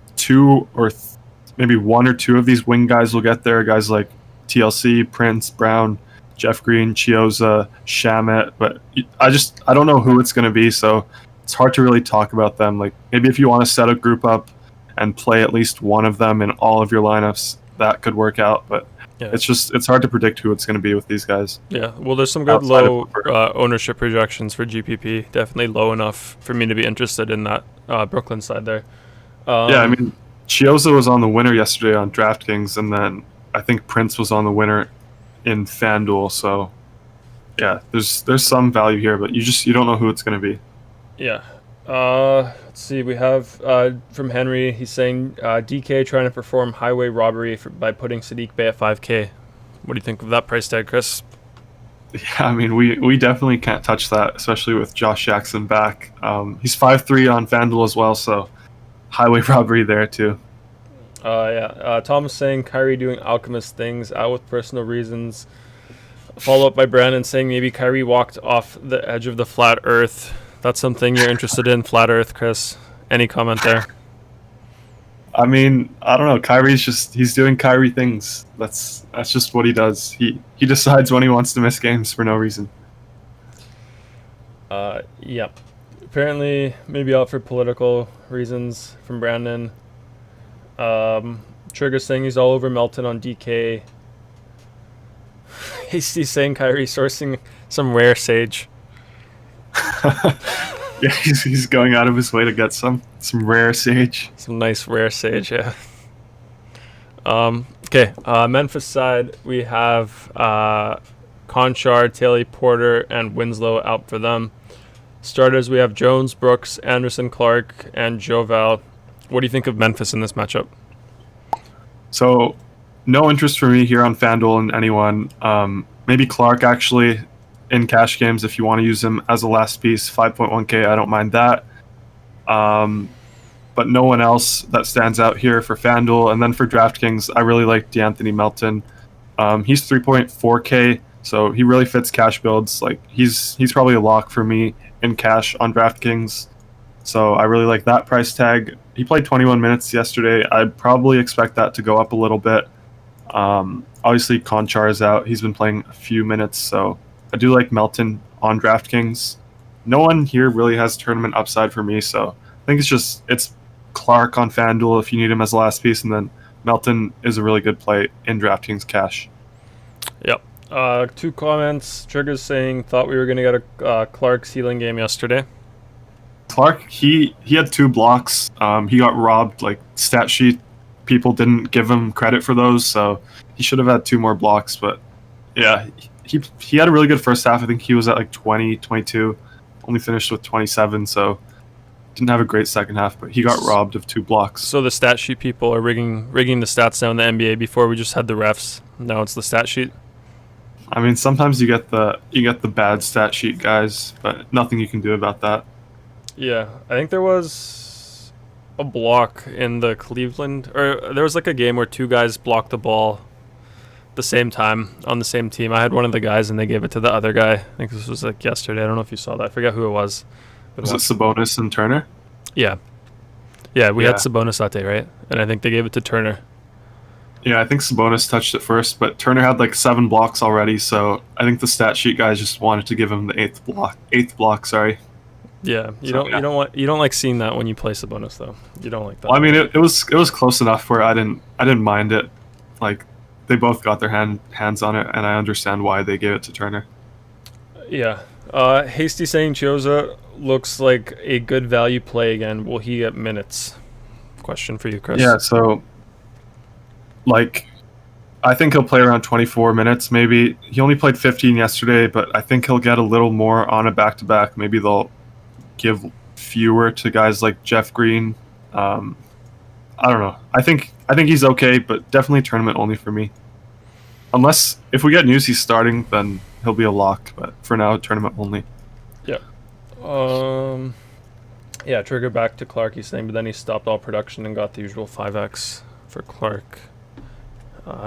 maybe one or two of these wing guys will get there. Guys like TLC, Prince, Brown, Jeff Green, Chioza, Shamet. But I don't know who it's going to be, so it's hard to really talk about them. Like, maybe if you want to set a group up and play at least one of them in all of your lineups, that could work out. But yeah, it's hard to predict who it's going to be with these guys. Yeah, well, there's some good low ownership projections for GPP. Definitely low enough for me to be interested in that Brooklyn side there. Yeah, I mean, Chioza was on the winner yesterday on Draftkings, and then I think Prince was on the winner in FanDuel. So yeah, there's some value here, but you don't know who it's going to be. Yeah. Let's see. We have from Henry. He's saying DK trying to perform highway robbery by putting Sadiq Bey at 5K. What do you think of that price tag, Chris? Yeah, I mean, we definitely can't touch that, especially with Josh Jackson back. He's 5'3" on FanDuel as well, so highway robbery there too. Yeah. Tom is saying Kyrie doing alchemist things out with personal reasons. Follow up by Brandon saying maybe Kyrie walked off the edge of the flat earth. That's something you're interested in, flat earth, Chris. Any comment there? I mean, I don't know. He's doing Kyrie things. That's just what he does. He decides when he wants to miss games for no reason. Yep. Apparently, maybe out for political reasons from Brandon. Trigger saying he's all over Melton on DK. He's saying Kyrie sourcing some rare sage. Yeah, he's going out of his way to get some rare sage. Some nice rare sage, yeah. Okay, Memphis side, we have Conchar, Taylor Porter, and Winslow out for them. Starters, we have Jones, Brooks, Anderson, Clark, and Joval. What do you think of Memphis in this matchup? So, no interest for me here on FanDuel and anyone. Maybe Clark, actually, in cash games if you want to use him as a last piece. 5.1K, I don't mind that. But no one else that stands out here for FanDuel. And then for DraftKings, I really like DeAnthony Melton. He's 3.4K, so he really fits cash builds. Like, he's probably a lock for me in cash on DraftKings. So I really like that price tag. He played 21 minutes yesterday. I'd probably expect that to go up a little bit. Obviously, Conchar is out. He's been playing a few minutes, so I do like Melton on DraftKings. No one here really has tournament upside for me, so I think it's Clark on FanDuel if you need him as a last piece, and then Melton is a really good play in DraftKings cash. Yep. 2 comments. Trigger's saying thought we were going to get a Clark ceiling game yesterday. Clark, he had 2 blocks. He got robbed. Like, stat sheet people didn't give him credit for those, so he should have had 2 more blocks. But yeah, he had a really good first half. I think he was at like 20, 22, only finished with 27, so didn't have a great second half, but he got robbed of 2 blocks. So the stat sheet people are rigging the stats now in the NBA. Before we just had the refs. Now it's the stat sheet. I mean, sometimes you get the bad stat sheet guys, but nothing you can do about that. Yeah, I think there was a block in the Cleveland, or there was like a game where 2 guys blocked the ball the same time on the same team. I had one of the guys, and they gave it to the other guy. I think this was like yesterday. I don't know if you saw that. I forget who it was. Was it Sabonis and Turner? Yeah. Yeah, we had Sabonis that day, right? And I think they gave it to Turner. Yeah, I think Sabonis touched it first, but Turner had like 7 blocks already, so I think the stat sheet guys just wanted to give him the eighth block. Sorry. Yeah, you don't like seeing that when you play Sabonis though. You don't like that. Well, I mean, it was close enough where I didn't mind it. Like, they both got their hands on it, and I understand why they gave it to Turner. Yeah. Hasty saying Choza looks like a good value play again. Will he get minutes? Question for you, Chris. Yeah, so, like, I think he'll play around 24 minutes, maybe. He only played 15 yesterday, but I think he'll get a little more on a back-to-back. Maybe they'll give fewer to guys like Jeff Green. I don't know. I think he's okay, but definitely tournament only for me. Unless, if we get news he's starting, then he'll be a lock. But for now, tournament only. Yeah. Yeah, trigger back to Clark, he's saying, but then he stopped all production and got the usual 5x for Clark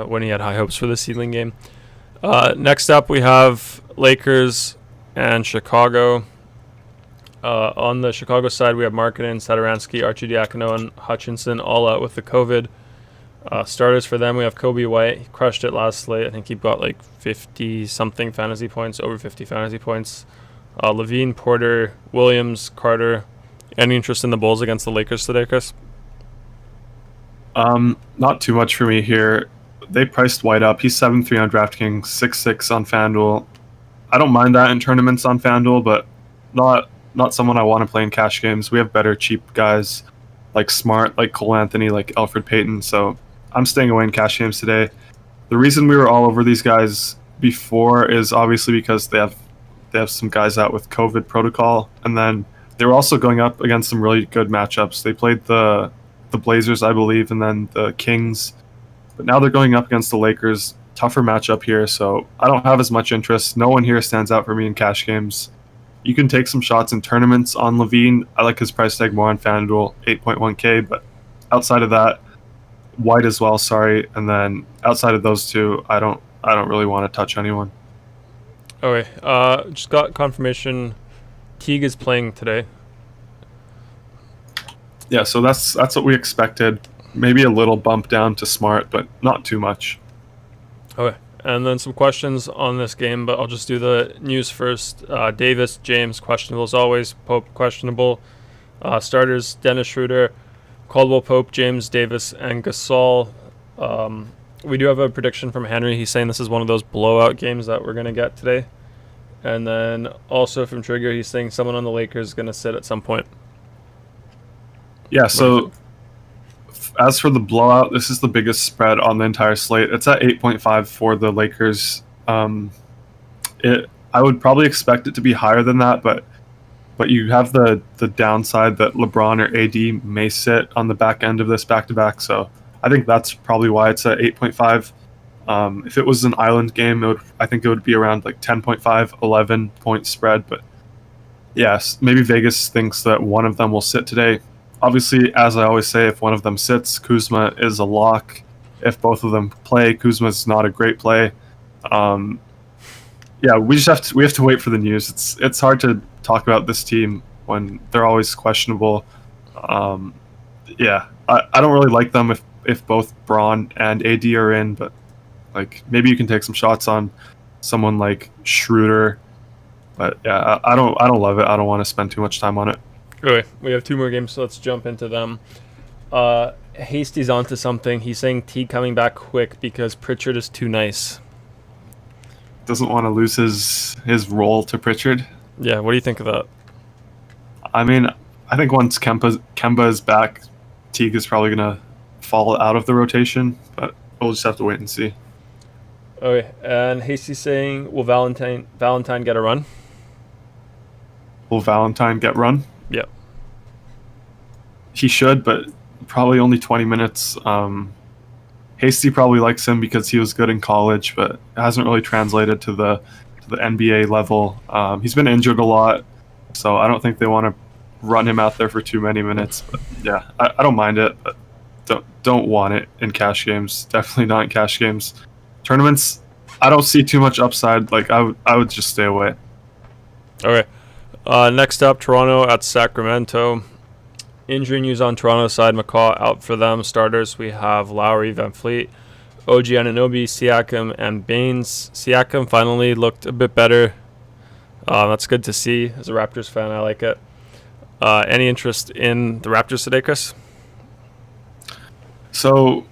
when he had high hopes for the seedling game. Next up, we have Lakers and Chicago. On the Chicago side, we have Markkanen, Satoransky, Arcidiakono, and Hutchinson all out with the COVID. Starters for them, we have Kobe White. He crushed it last slate. I think he got like 50-something fantasy points, over 50 fantasy points. Levine, Porter, Williams, Carter. Any interest in the Bulls against the Lakers today, Chris? Not too much for me here. They priced White up. He's 7-3 on DraftKings, 6-6 on Fanduel. I don't mind that in tournaments on Fanduel, but not someone I want to play in cash games. We have better cheap guys like Smart, like Cole Anthony, like Elfrid Payton. So I'm staying away in cash games today. The reason we were all over these guys before is obviously because they have some guys out with COVID protocol, and then they were also going up against some really good matchups. They played the Blazers, I believe, and then the Kings. But now they're going up against the Lakers. Tougher matchup here, so I don't have as much interest. No one here stands out for me in cash games. You can take some shots in tournaments on Levine. I like his price tag more on FanDuel, 8.1K, but outside of that, White as well, sorry. And then outside of those two, I don't really want to touch anyone. Okay, just got confirmation Teague is playing today. Yeah, so that's what we expected. Maybe a little bump down to Smart, but not too much. Okay, and then some questions on this game, but I'll just do the news first. Davis, James, questionable as always. Pope, questionable. Starters, Dennis Schroeder, Caldwell Pope, James, Davis, and Gasol. We do have a prediction from Henry. He's saying this is one of those blowout games that we're going to get today. And then also from Trigger, he's saying someone on the Lakers is going to sit at some point. Yeah, so as for the blowout, this is the biggest spread on the entire slate. It's at 8.5 for the Lakers. I would probably expect it to be higher than that, but you have the downside that LeBron or AD may sit on the back end of this back-to-back, so I think that's probably why it's at 8.5. If it was an island game, I think it would be around like 10.5, 11 point spread, but yes, maybe Vegas thinks that one of them will sit today. Obviously, as I always say, if one of them sits, Kuzma is a lock. If both of them play, Kuzma's not a great play. Yeah, we have to wait for the news. It's hard to talk about this team when they're always questionable. Yeah, I don't really like them if both Braun and AD are in, but like maybe you can take some shots on someone like Schroeder. But yeah, I don't love it. I don't want to spend too much time on it. Okay, we have two more games, so let's jump into them. Hasty's onto something. He's saying T coming back quick because Pritchard is too nice. Doesn't want to lose his role to Pritchard. Yeah, what do you think of that? I mean, I think once Kemba is back, Teague is probably going to fall out of the rotation, but we'll just have to wait and see. Okay, and Hasty's saying, will Valentine get a run? Will Valentine get run? Yeah. He should, but probably only 20 minutes. Hasty probably likes him because he was good in college, but it hasn't really translated to the NBA level. He's been injured a lot, so I don't think they want to run him out there for too many minutes. But yeah, I don't mind it, but don't want it in cash games. Definitely not in cash games. Tournaments, I don't see too much upside. Like I would just stay away. Okay. Next up, Toronto at Sacramento. Injury news on Toronto's side. McCaw out for them. Starters, we have Lowry, Van Fleet, OG Anunoby, Siakam, and Baines. Siakam finally looked a bit better. That's good to see. As a Raptors fan, I like it. Any interest in the Raptors today, Chris? So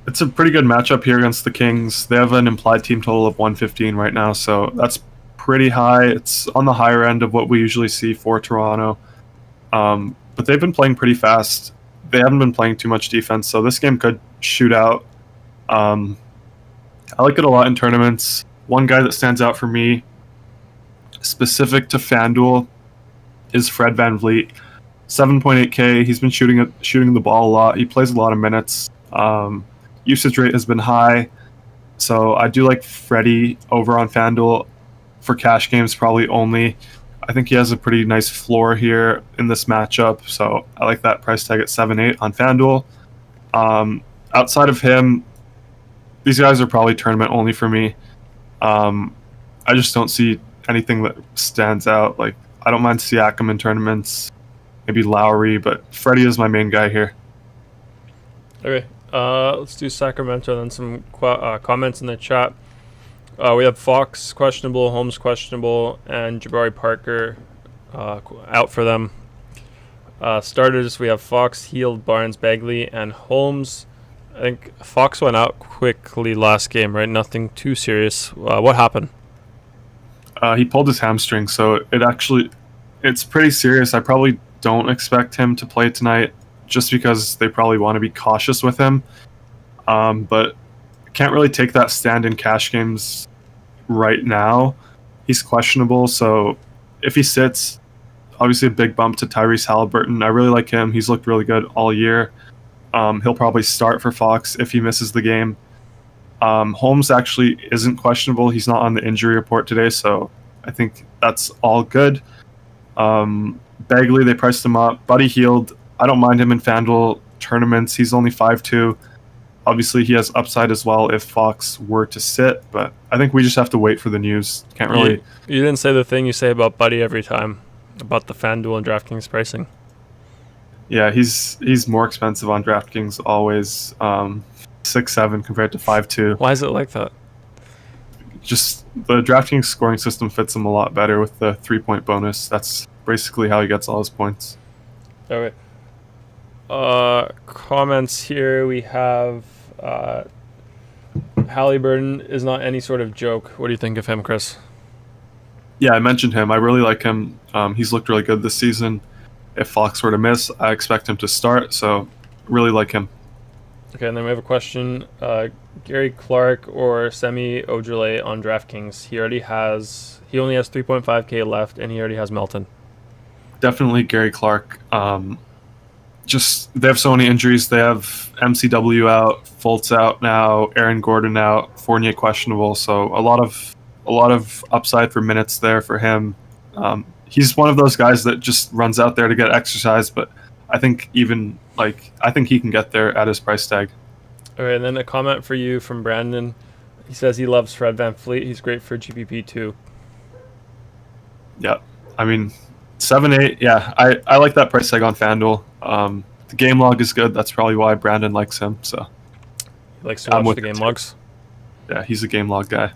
it's a pretty good matchup here against the Kings. They have an implied team total of 115 right now, so that's pretty high. It's on the higher end of what we usually see for Toronto. But they've been playing pretty fast. They haven't been playing too much defense, so this game could shoot out. I like it a lot in tournaments. One guy that stands out for me, specific to Fanduel, is Fred VanVleet. 7.8K. He's been shooting the ball a lot. He plays a lot of minutes. Usage rate has been high, so I do like Freddie over on Fanduel for cash games probably only. I think he has a pretty nice floor here in this matchup, so I like that price tag at 7.8 on FanDuel. Outside of him, these guys are probably tournament only for me. I just don't see anything that stands out. Like, I don't mind Siakam in tournaments, maybe Lowry, but Freddie is my main guy here. Okay, let's do Sacramento and then some comments in the chat. We have Fox questionable, Holmes questionable, and Jabari Parker out for them. Starters, we have Fox, Heald, Barnes, Bagley, and Holmes. I think Fox went out quickly last game, right? Nothing too serious. What happened? He pulled his hamstring, so it's pretty serious. I probably don't expect him to play tonight just because they probably want to be cautious with him. But can't really take that stand in cash games right now. He's questionable, so if he sits, obviously a big bump to Tyrese Halliburton. I really like him. He's looked really good all year. He'll probably start for Fox if he misses the game. Holmes actually isn't questionable. He's not on the injury report today, so I think that's all good. Bagley, they priced him up. Buddy Hield, I don't mind him in FanDuel tournaments. He's only 5'2". Obviously, he has upside as well if Fox were to sit, but I think we just have to wait for the news. Can't really. You didn't say the thing you say about Buddy every time about the FanDuel and DraftKings pricing. Yeah, he's more expensive on DraftKings always. 6'7" compared to 5'2". Why is it like that? Just the DraftKings scoring system fits him a lot better with the 3-point bonus. That's basically how he gets all his points. Okay. Comments here. We have Halliburton is not any sort of joke. What do you think of him, Chris? Yeah, I mentioned him. I really like him. He's looked really good this season. If Fox were to miss, I expect him to start, so really like him. Okay, and then we have a question. Gary Clark or Semi Ojale on DraftKings. He only has 3.5K left, and he already has Melton. Definitely Gary Clark. Just they have so many injuries. They have MCW out, Fultz out now, Aaron Gordon out, Fournier questionable. So a lot of upside for minutes there for him. He's one of those guys that just runs out there to get exercise, but I think he can get there at his price tag. Okay, and then a comment for you from Brandon. He says he loves Fred VanVleet. He's great for GPP too. Yeah, I mean, 7.8. Yeah, I like that price tag on FanDuel. The game log is good. That's probably why Brandon likes him. So he likes to watch the game logs. Yeah, he's a game log guy.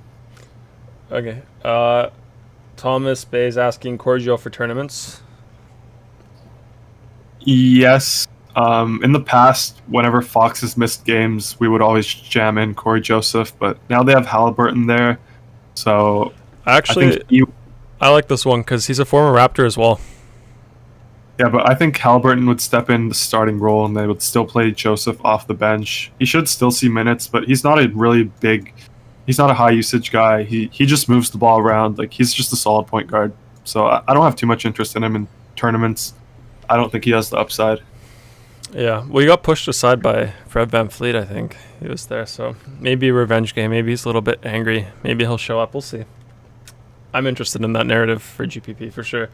Okay. Thomas Bay is asking Cordial for tournaments. Yes. In the past, whenever Fox has missed games, we would always jam in Corey Joseph, but now they have Halliburton there. So I like this one because he's a former Raptor as well. Yeah, but I think Halliburton would step in the starting role and they would still play Joseph off the bench. He should still see minutes, but he's not a high usage guy. He just moves the ball around. Like, he's just a solid point guard. So I don't have too much interest in him in tournaments. I don't think he has the upside. Yeah, well, he got pushed aside by Fred VanVleet, I think. He was there, so maybe a revenge game. Maybe he's a little bit angry. Maybe he'll show up. We'll see. I'm interested in that narrative for GPP for sure.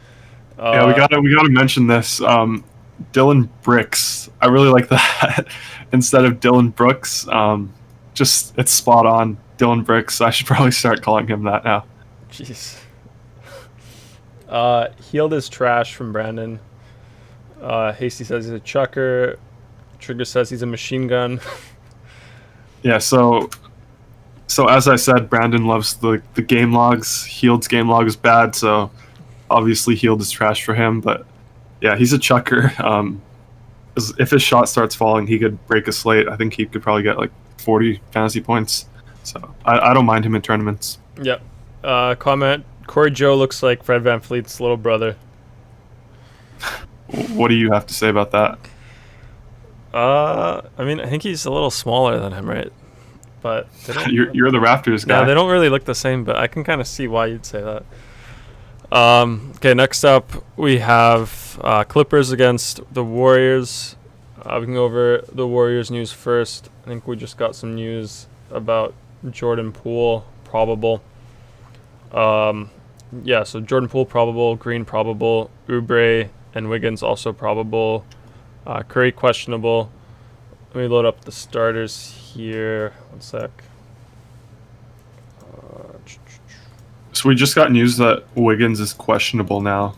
Yeah, we gotta mention this. Dylan Brooks. I really like that instead of Dylan Brooks. Just it's spot on. Dylan Brooks. I should probably start calling him that now. Jeez. Healed is trash from Brandon. Hasty says he's a chucker. Trigger says he's a machine gun. Yeah, so as I said, Brandon loves the game logs. Healed's game log is bad, so obviously Healed is trash for him. But yeah, he's a chucker. If his shot starts falling, he could break a slate. I think he could probably get like 40 fantasy points. So I don't mind him in tournaments. Yep. Comment: Corey Joe looks like Fred VanVleet's little brother. What do you have to say about that? I mean, I think he's a little smaller than him, right? But you're the Raptors guy. Yeah, they don't really look the same, but I can kind of see why you'd say that. Okay, next up we have Clippers against the Warriors. We can go over the Warriors news first. I think we just got some news about Jordan Poole probable. Yeah, so Jordan Poole probable, Green probable, Oubre and Wiggins also probable. Curry questionable. Let me load up the starters here. One sec. So we just got news that Wiggins is questionable now.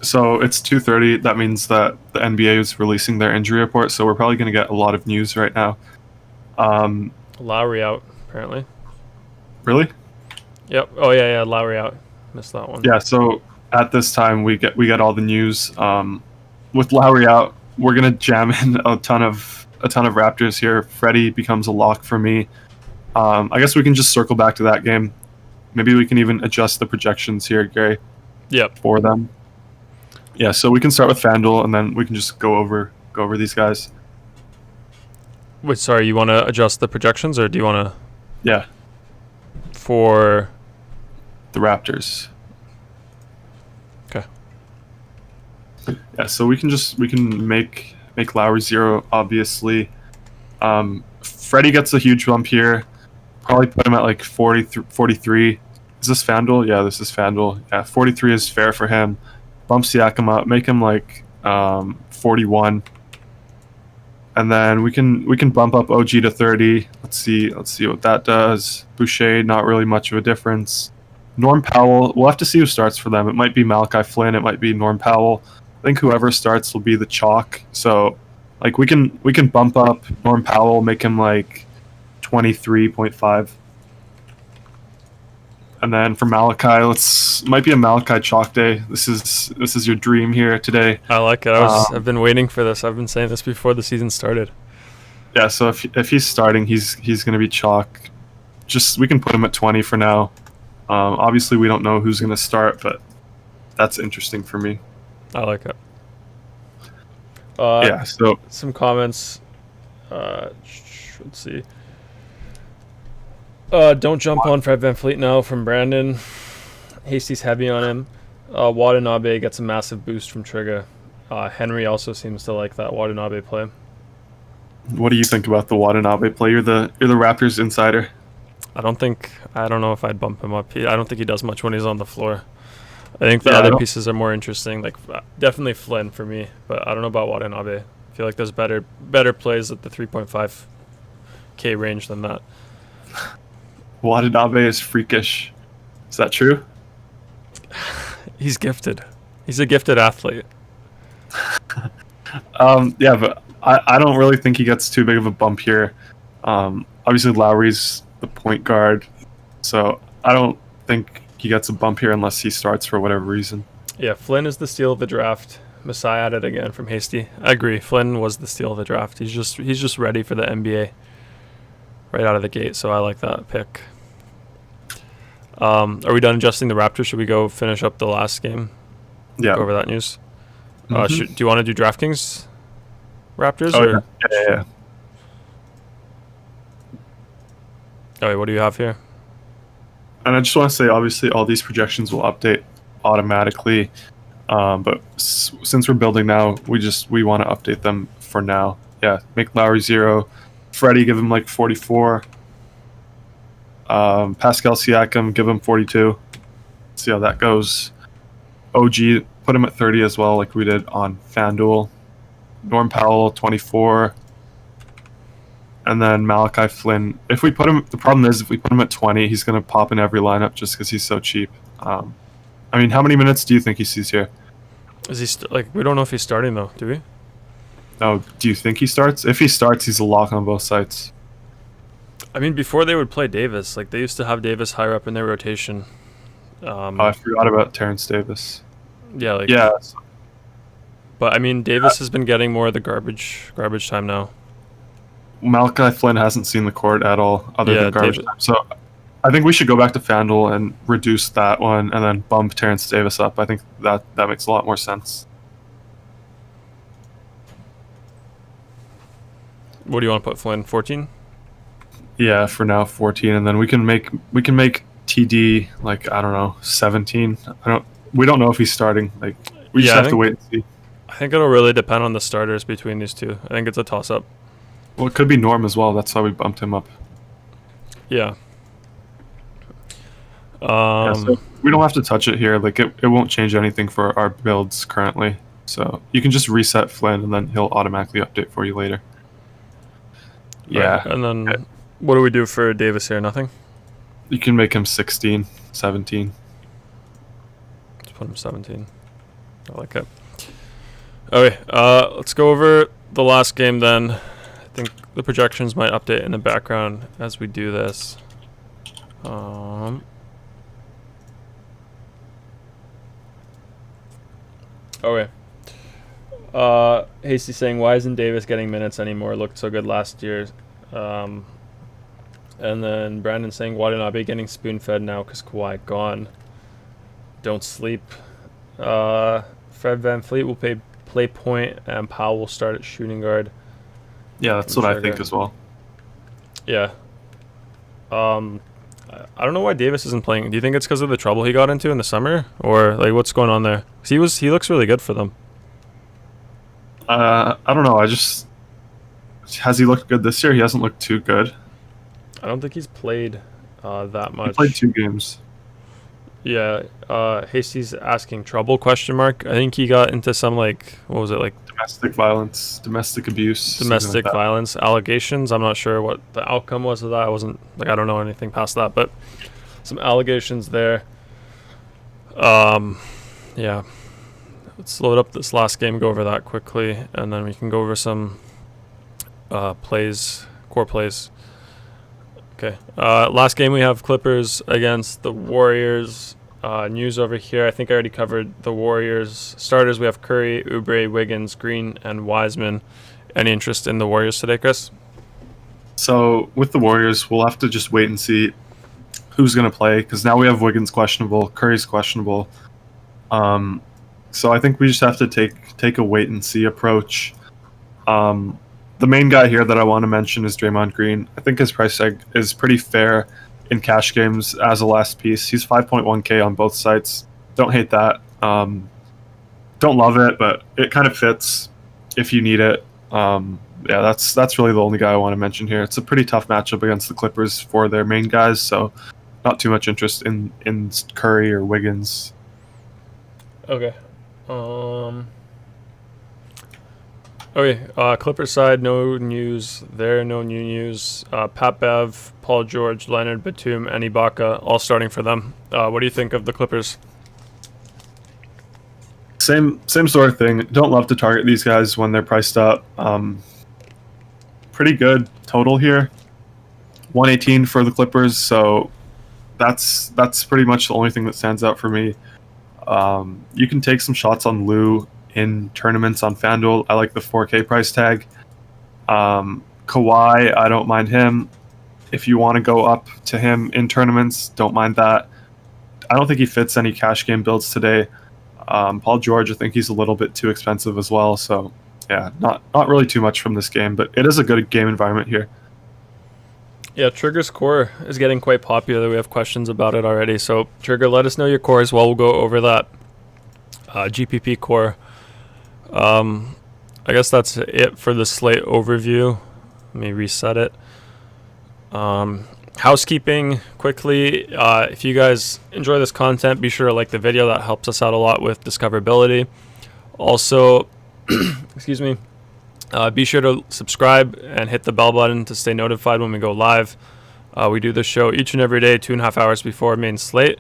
So it's 2:30. That means that the NBA is releasing their injury report. So we're probably going to get a lot of news right now. Lowry out apparently. Really? Yep. Oh yeah. Lowry out. Missed that one. Yeah. So at this time we get all the news. With Lowry out, we're gonna jam in a ton of Raptors here. Freddie becomes a lock for me. I guess we can just circle back to that game. Maybe we can even adjust the projections here, Gary. Yep. For them. Yeah. So we can start with Fanduel, and then we can just go over these guys. Wait, sorry. You want to adjust the projections, or do you want to? Yeah. For the Raptors. Okay. Yeah, so we can make Lowry 0, obviously. Freddie gets a huge bump here. Probably put him at like 43. Is this Fanduel? Yeah, this is Fanduel. Yeah, 43 is fair for him. Bump Siakam up, make him like 41. And then we can bump up OG to 30. Let's see what that does. Boucher, not really much of a difference. Norm Powell, we'll have to see who starts for them. It might be Malachi Flynn, it might be Norm Powell. I think whoever starts will be the chalk. So like we can bump up Norm Powell, make him like 23.5. And then for Malachi, might be a Malachi chalk day. This is your dream here today. I like it. I've been waiting for this. I've been saying this before the season started. Yeah, so if he's starting, he's going to be chalk. Just we can put him at 20 for now. Obviously, we don't know who's going to start, but that's interesting for me. I like it. Yeah. So some comments. Let's see. Don't jump on Fred VanVleet now from Brandon. Hasty's heavy on him. Watanabe gets a massive boost from Trigger. Henry also seems to like that Watanabe play. What do you think about the Watanabe play? You're the Raptors insider. I don't know if I'd bump him up. I don't think he does much when he's on the floor. I think the other pieces are more interesting. Like definitely Flynn for me, but I don't know about Watanabe. I feel like there's better plays at the 3.5K range than that. Watanabe is freakish. Is that true? He's gifted. He's a gifted athlete. Yeah, but I don't really think he gets too big of a bump here. Obviously, Lowry's the point guard, so I don't think he gets a bump here unless he starts for whatever reason. Yeah, Flynn is the steal of the draft. Messiah at it again from Hasty. I agree. Flynn was the steal of the draft. He's just ready for the NBA right out of the gate, so I like that pick. Are we done adjusting the Raptors? Should we go finish up the last game? Yeah. Go over that news. Mm-hmm. Do you want to do DraftKings Raptors? Oh, or? yeah. Oh, wait, what do you have here? And I just want to say, obviously, all these projections will update automatically. But since we're building now, we want to update them for now. Yeah, make Lowry 0. Freddie, give him like 44. Pascal Siakam, give him 42. See how that goes. OG, put him at 30 as well, like we did on FanDuel. Norm Powell, 24. and then Malachi Flynn. If we put him, the problem is if we put him at 20, he's going to pop in every lineup just because he's so cheap. I mean, how many minutes do you think he sees here? Is he we don't know if he's starting though, do we? Oh, do you think he starts? If he starts, he's a lock on both sides. I mean, before they would play Davis, like they used to have Davis higher up in their rotation. I forgot about Terrence Davis. Yeah, yeah. But I mean, Davis has been getting more of the garbage time now. Malachi Flynn hasn't seen the court at all, other than garbage time. So I think we should go back to Fanduel and reduce that one, and then bump Terrence Davis up. I think that makes a lot more sense. What do you want to put Flynn? 14? Yeah, for now 14, and then we can make TD like, I don't know, 17. We don't know if he's starting. Like we just have to wait and see. I think it'll really depend on the starters between these two. I think it's a toss up. Well, it could be Norm as well. That's why we bumped him up. Yeah. So we don't have to touch it here. Like it won't change anything for our builds currently. So you can just reset Flynn, and then he'll automatically update for you later. Yeah. Right. And then what do we do for Davis here? Nothing? You can make him 16, 17. Let's put him 17. I like it. Okay, let's go over the last game then. I think the projections might update in the background as we do this. Okay. Hasty saying, why isn't Davis getting minutes anymore? Looked so good last year. And then Brandon saying, why did I be getting spoon-fed now because Kawhi gone? Don't sleep. Fred VanVleet will play point, and Powell will start at shooting guard. Yeah, that's what I think as well. Yeah. I don't know why Davis isn't playing. Do you think it's because of the trouble he got into in the summer, or like what's going on there? 'Cause he looks really good for them. I don't know. Has he looked good this year? He hasn't looked too good. I don't think he's played that much. He played 2 games. Yeah. Hasty's asking trouble ? I think he got into some what was it, domestic violence, domestic abuse, domestic violence allegations. I'm not sure what the outcome was of that. I don't know anything past that, but some allegations there. Yeah. Let's load up this last game, go over that quickly, and then we can go over some core plays. Okay. Last game we have Clippers against the Warriors. News over here. I think I already covered the Warriors. Starters, we have Curry, Oubre, Wiggins, Green, and Wiseman. Any interest in the Warriors today, Chris? So with the Warriors, we'll have to just wait and see who's going to play, because now we have Wiggins questionable, Curry's questionable. So I think we just have to take a wait and see approach. The main guy here that I want to mention is Draymond Green. I think his price tag is pretty fair in cash games as a last piece. He's 5.1K on both sites. Don't hate that. Don't love it, but it kind of fits if you need it. Yeah, that's really the only guy I want to mention here. It's a pretty tough matchup against the Clippers for their main guys, so not too much interest in Curry or Wiggins. Okay. Okay, Clippers side, no news there, no new news. Pat Bev, Paul George, Leonard, Batum, and Ibaka, all starting for them. What do you think of the Clippers? Same sort of thing. Don't love to target these guys when they're priced up. Pretty good total here. 118 for the Clippers, so that's pretty much the only thing that stands out for me. You can take some shots on Lou in tournaments on FanDuel. I like the 4K price tag. Kawhi, I don't mind him. If you want to go up to him in tournaments, don't mind that. I don't think he fits any cash game builds today. Paul George, I think he's a little bit too expensive as well. So, yeah, not really too much from this game, but it is a good game environment here. Yeah, Trigger's core is getting quite popular. We have questions about it already. So, Trigger, let us know your core as well. We'll go over that GPP core. I guess that's it for the slate overview. Let me reset it. Housekeeping quickly. If you guys enjoy this content, be sure to like the video. That helps us out a lot with discoverability. Also, excuse me, Be sure to subscribe and hit the bell button to stay notified when we go live. We do this show each and every day, 2.5 hours before main slate.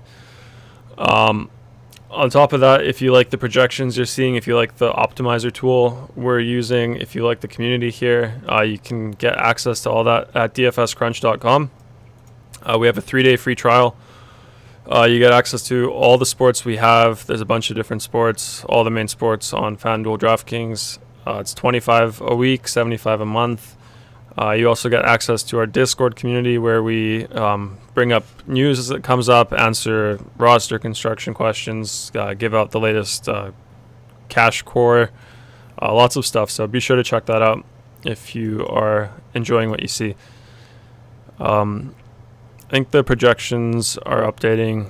On top of that, if you like the projections you're seeing, if you like the optimizer tool we're using, if you like the community here, you can get access to all that at dfscrunch.com. We have a 3-day free trial. You get access to all the sports we have. There's a bunch of different sports, all the main sports on Fanduel Draftkings. It's $25 a week, $75 a month. You also get access to our Discord community where we bring up news as it comes up, answer roster construction questions, give out the latest cash core, lots of stuff. So be sure to check that out if you are enjoying what you see. I think the projections are updating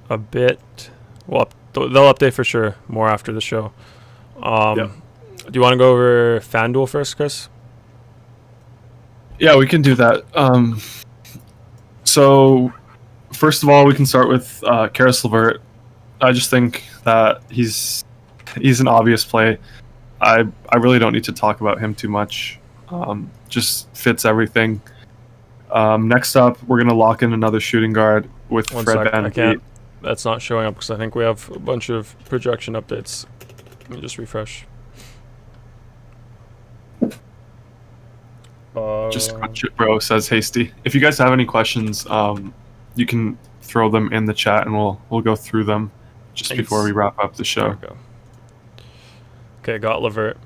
a bit. Well, they'll update for sure more after the show. Do you want to go over FanDuel first, Chris? Yeah, we can do that. So, first of all, we can start with Caris LeVert. I just think that he's an obvious play. I really don't need to talk about him too much. Just fits everything. Next up, we're going to lock in another shooting guard with Fred VanVleet. That's not showing up because I think we have a bunch of projection updates. Let me just refresh. Just crunch it, bro, says Hasty. If you guys have any questions, you can throw them in the chat and we'll go through them just before we wrap up the show. Okay, got LeVert.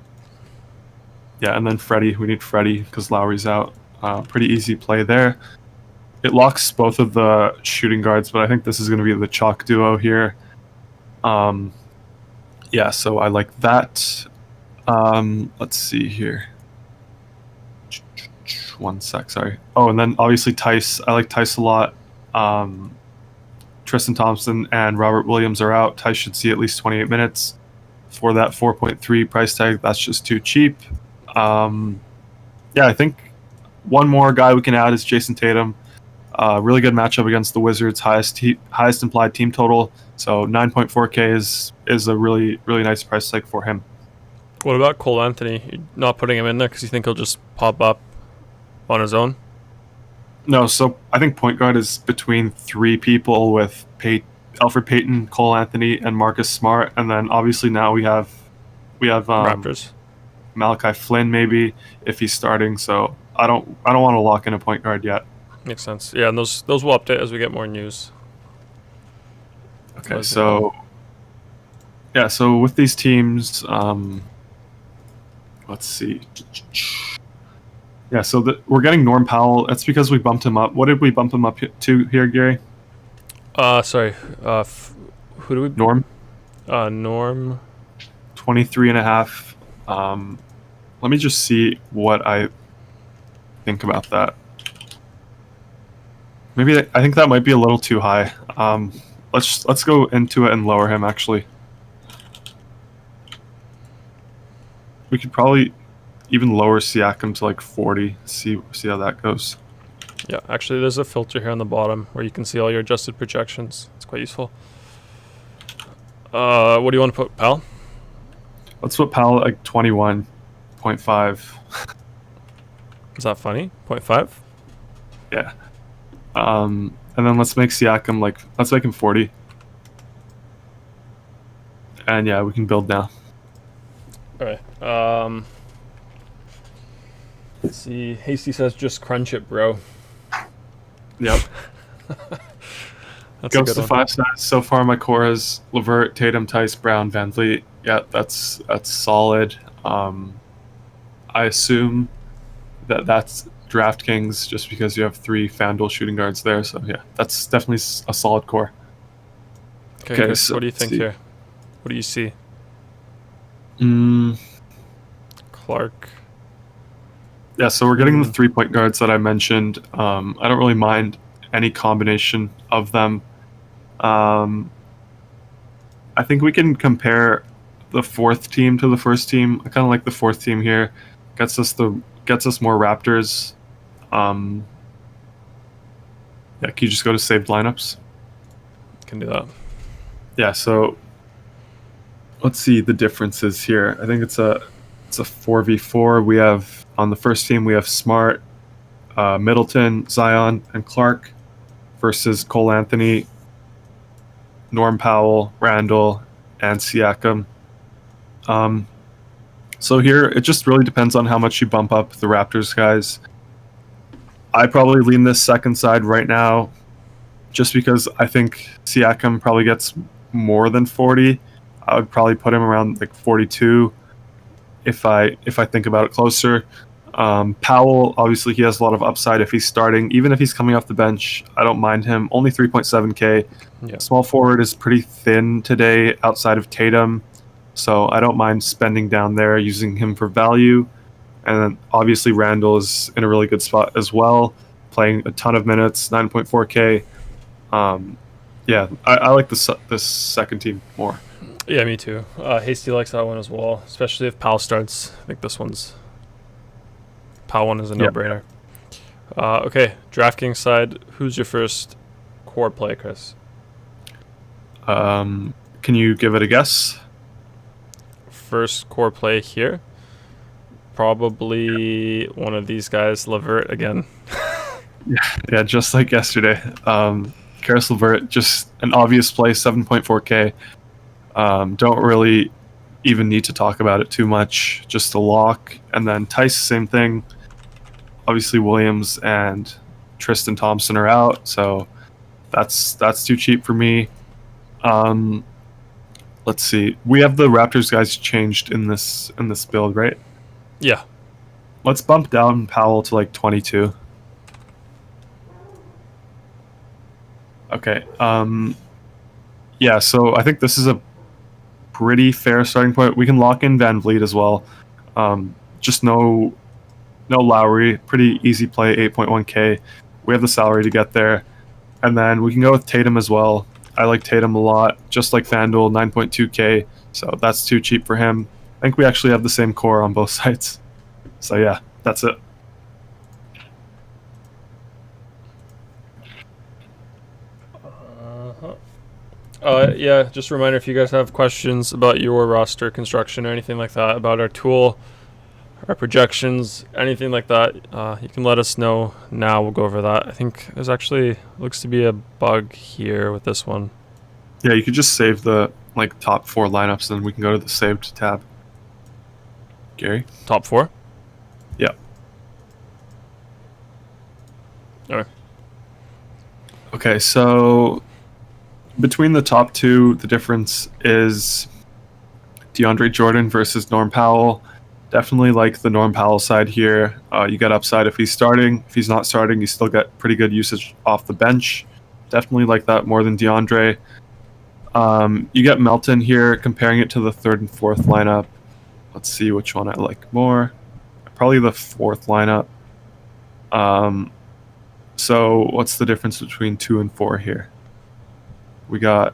Yeah, and then Freddie. We need Freddie because Lowry's out. Pretty easy play there. It locks both of the shooting guards, but I think this is going to be the chalk duo here. Yeah, so I like that. Let's see here. One sec, sorry. Oh, and then obviously Tice. I like Tice a lot. Tristan Thompson and Robert Williams are out. Tice should see at least 28 minutes for that 4.3 price tag. That's just too cheap. Yeah, I think one more guy we can add is Jason Tatum. Really good matchup against the Wizards. Highest implied team total. So 9.4K is a really nice price tag for him. What about Cole Anthony? You're not putting him in there because you think he'll just pop up on his own? No, so I think point guard is between three people with Elfrid Payton, Cole Anthony, and Marcus Smart, and then obviously now we have Raptors. Malachi Flynn maybe if he's starting. So I don't want to lock in a point guard yet. Makes sense. Yeah, and those will update as we get more news. Okay, so yeah, so with these teams, let's see. Yeah, so we're getting Norm Powell. That's because we bumped him up. What did we bump him up to here, Gary? Sorry. Who do we? Norm. Norm. 23.5. Let me just see what I think about that. Maybe I think that might be a little too high. Let's go into it and lower him. Actually, we could probably even lower Siakam to like 40. See how that goes. Yeah, actually, there's a filter here on the bottom where you can see all your adjusted projections. It's quite useful. What do you want to put, Pal? Let's put Pal at like 21.5. Is that funny? 0.5? Yeah. And then let's make Siakam let's make him 40. And yeah, we can build now. All right. Let's see. Hasty says just crunch it, bro. Yep. That's Goes to 5 size. So far, my core is LeVert, Tatum, Tice, Brown, VanVleet. Yeah, that's solid. I assume that's Draftkings just because you have 3 Fanduel shooting guards there. So yeah, that's definitely a solid core. Okay, so what do you think here? What do you see? Clark. Yeah, so we're getting the 3-point guards that I mentioned. I don't really mind any combination of them. I think we can compare the 4th team to the first team. I kind of like the 4th team here. Gets us more Raptors. Yeah, can you just go to saved lineups? Can do that. Yeah, so let's see the differences here. I think it's It's a 4v4. We have on the first team we have Smart, Middleton, Zion, and Clark versus Cole Anthony, Norm Powell, Randle, and Siakam. So here it just really depends on how much you bump up the Raptors guys. I probably lean this second side right now, just because I think Siakam probably gets more than 40. I would probably put him around like 42 if I think about it closer. Powell, obviously he has a lot of upside if he's starting. Even if he's coming off the bench, I don't mind him. Only 3.7K. Yeah. Small forward is pretty thin today outside of Tatum, so I don't mind spending down there, using him for value. And then obviously Randle is in a really good spot as well, playing a ton of minutes, 9.4K. Yeah, I like this second team more. Yeah, me too. Hasty likes that one as well, especially if Powell starts. I think Powell one is a no-brainer. Okay, DraftKings side, who's your first core play, Chris? Can you give it a guess? First core play here? Probably one of these guys, LeVert again. Yeah, just like yesterday. Karis LeVert, just an obvious play, 7.4K. Don't really even need to talk about it too much. Just a lock. And then Tice, same thing. Obviously Williams and Tristan Thompson are out, so that's too cheap for me. Let's see. We have the Raptors guys changed in this build, right? Yeah. Let's bump down Powell to like 22. Okay. Yeah, so I think this is a pretty fair starting point. We can lock in Van Vliet as well. Just no Lowry. Pretty easy play, 8.1K. We have the salary to get there. And then we can go with Tatum as well. I like Tatum a lot, just like Fanduel, 9.2K. So that's too cheap for him. I think we actually have the same core on both sides. So yeah, that's it. Yeah, just a reminder, if you guys have questions about your roster construction or anything like that, about our tool, our projections, anything like that, you can let us know now. We'll go over that. I think there's actually looks to be a bug here with this one. Yeah, you could just save the top 4 lineups, and we can go to the saved tab. Gary? Top 4? Yeah. Okay. Okay, so between the top 2, the difference is DeAndre Jordan versus Norm Powell. Definitely like the Norm Powell side here. You get upside if he's starting. If he's not starting, you still get pretty good usage off the bench. Definitely like that more than DeAndre. You get Melton here, comparing it to the 3rd and 4th lineup. Let's see which one I like more. Probably the 4th lineup. So what's the difference between 2 and 4 here? We got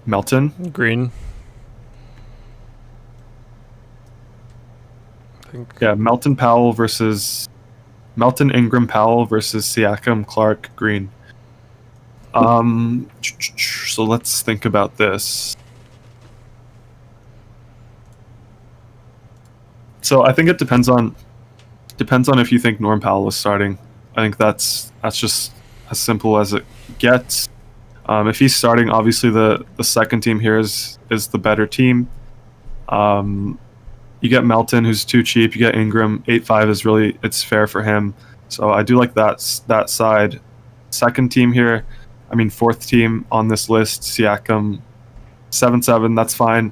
Melton. Green. Yeah, Melton, Ingram, Powell versus Siakam, Clark, Green. So let's think about this. So I think it depends on if you think Norm Powell is starting. I think that's just as simple as it gets. If he's starting, obviously the second team here is the better team. You get Melton, who's too cheap. You get Ingram, 8.5 is really, it's fair for him. So I do like that side. Second team here, 4th team on this list, Siakam, 7.7, that's fine.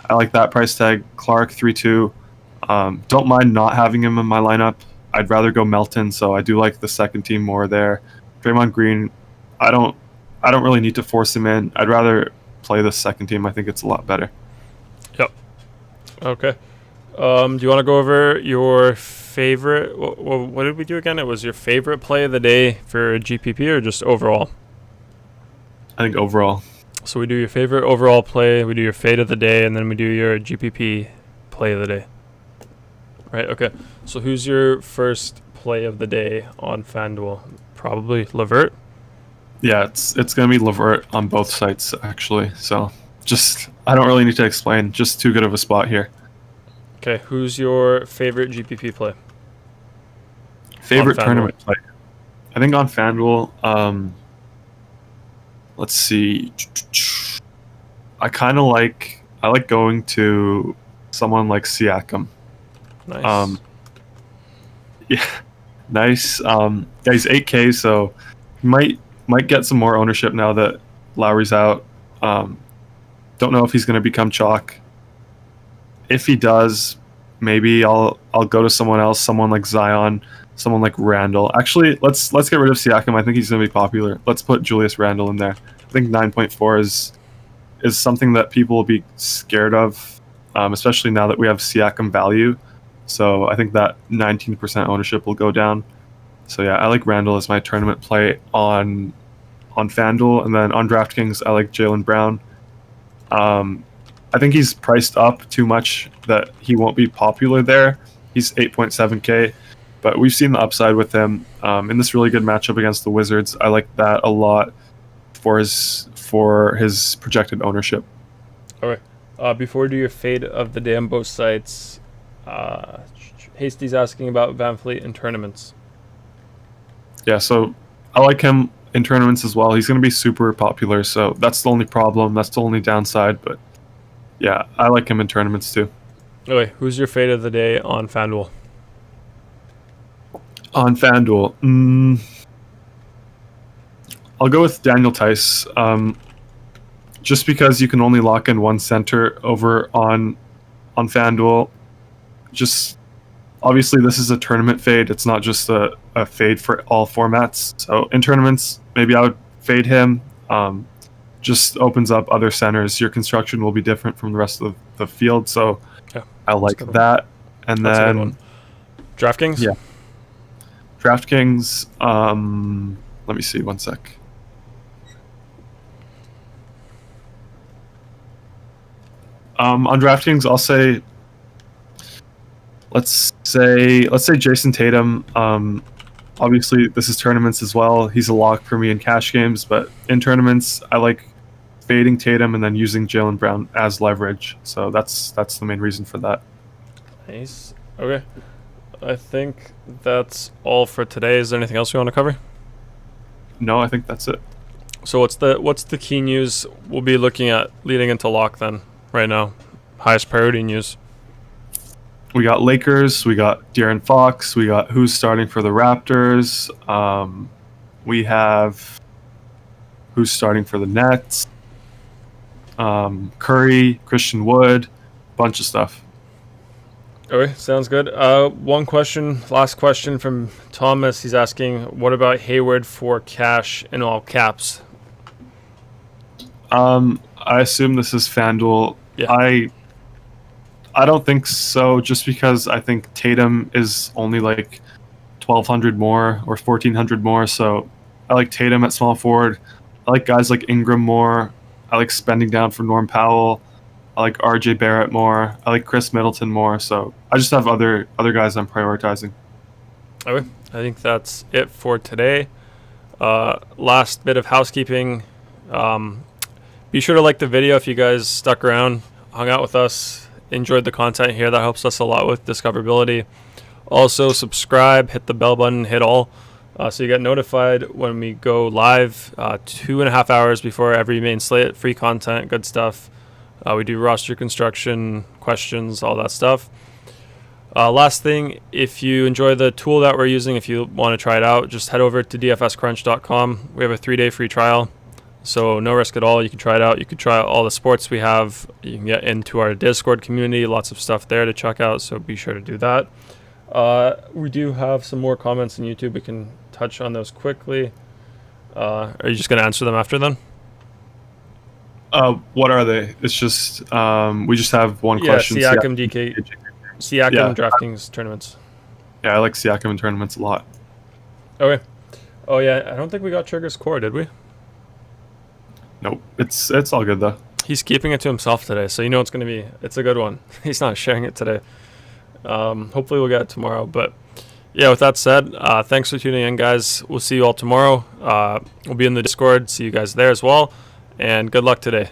I like that price tag. Clark, 3.2. Don't mind not having him in my lineup. I'd rather go Melton, so I do like the second team more there. Draymond Green, I don't really need to force him in. I'd rather play the second team. I think it's a lot better. Yep. Okay. Do you want to go over your favorite? What did we do again? It was your favorite play of the day for GPP or just overall? I think overall. So we do your favorite overall play, we do your fade of the day, and then we do your GPP play of the day. Right, okay. So who's your first play of the day on FanDuel? Probably LeVert? Yeah, it's going to be LeVert on both sites, actually. So I don't really need to explain. Just too good of a spot here. Okay, who's your favorite GPP play? Favorite FanDuel. tournament play? I think on FanDuel, let's see. I like going to someone like Siakam. Nice. Yeah, nice. Yeah, he's 8K, so he might get some more ownership now that Lowry's out. Don't know if he's going to become chalk. If he does, maybe I'll go to someone else, someone like Zion, someone like Randle. Actually, let's get rid of Siakam. I think he's going to be popular. Let's put Julius Randle in there. I think 9.4 is something that people will be scared of, especially now that we have Siakam value. So I think that 19% ownership will go down. So yeah, I like Randle as my tournament play on FanDuel, and then on DraftKings I like Jalen Brown. I think he's priced up too much that he won't be popular there. He's 8.7K, but we've seen the upside with him in this really good matchup against the Wizards. I like that a lot for his projected ownership. All right. Before we do your fade of the day on both sites, Hasty's asking about Van Fleet in tournaments. Yeah, so I like him in tournaments as well. He's going to be super popular, so that's the only problem. That's the only downside, but yeah, I like him in tournaments too. Okay, who's your fade of the day on FanDuel? On FanDuel, I'll go with Daniel Tice, just because you can only lock in one center over on FanDuel. Just obviously this is a tournament fade. It's not just a fade for all formats. So in tournaments, maybe I would fade him. Just opens up other centers. Your construction will be different from the rest of the field. So yeah, I like that. And that's then a good one. DraftKings? Yeah. DraftKings, let me see, one sec. On DraftKings, I'll say let's say Jason Tatum. Obviously this is tournaments as well. He's a lock for me in cash games, but in tournaments I like fading Tatum and then using Jalen Brown as leverage. So that's the main reason for that. Nice. Okay. I think that's all for today. Is there anything else you want to cover? No, I think that's it. So what's the key news we'll be looking at leading into lock then right now? Highest priority news. We got Lakers, we got De'Aaron Fox, we got who's starting for the Raptors. We have who's starting for the Nets. Curry, Christian Wood, bunch of stuff. Okay, sounds good. Last question from Thomas. He's asking, what about Hayward for cash in all caps? I assume this is FanDuel. Yeah. I don't think so, just because I think Tatum is only like 1,200 more or 1,400 more. So I like Tatum at small forward. I like guys like Ingram more. I like spending down for Norm Powell. I like RJ Barrett more. I like Chris Middleton more. So I just have other guys I'm prioritizing. Okay, I think that's it for today. Last bit of housekeeping. Be sure to like the video if you guys stuck around, hung out with us, enjoyed the content here. That helps us a lot with discoverability. Also, subscribe, hit the bell button, hit all, so you get notified when we go live 2.5 hours before every main slate. Free content, good stuff. We do roster construction, questions, all that stuff. Last thing, if you enjoy the tool that we're using, if you want to try it out, just head over to dfscrunch.com. We have a 3-day free trial, so no risk at all. You can try it out. You can try out all the sports we have. You can get into our Discord community. Lots of stuff there to check out, so be sure to do that. We do have some more comments on YouTube. We can touch on those quickly. Are you just going to answer them after then? What are they? It's just we just have one question. Siakam, DraftKings tournaments. Yeah, I like Siakam in tournaments a lot. Okay. Oh yeah, I don't think we got Trigger's core, did we? Nope. It's all good though. He's keeping it to himself today, so you know it's a good one. He's not sharing it today. Hopefully we'll get it tomorrow. But yeah, with that said, thanks for tuning in, guys. We'll see you all tomorrow. We'll be in the Discord. See you guys there as well. And good luck today.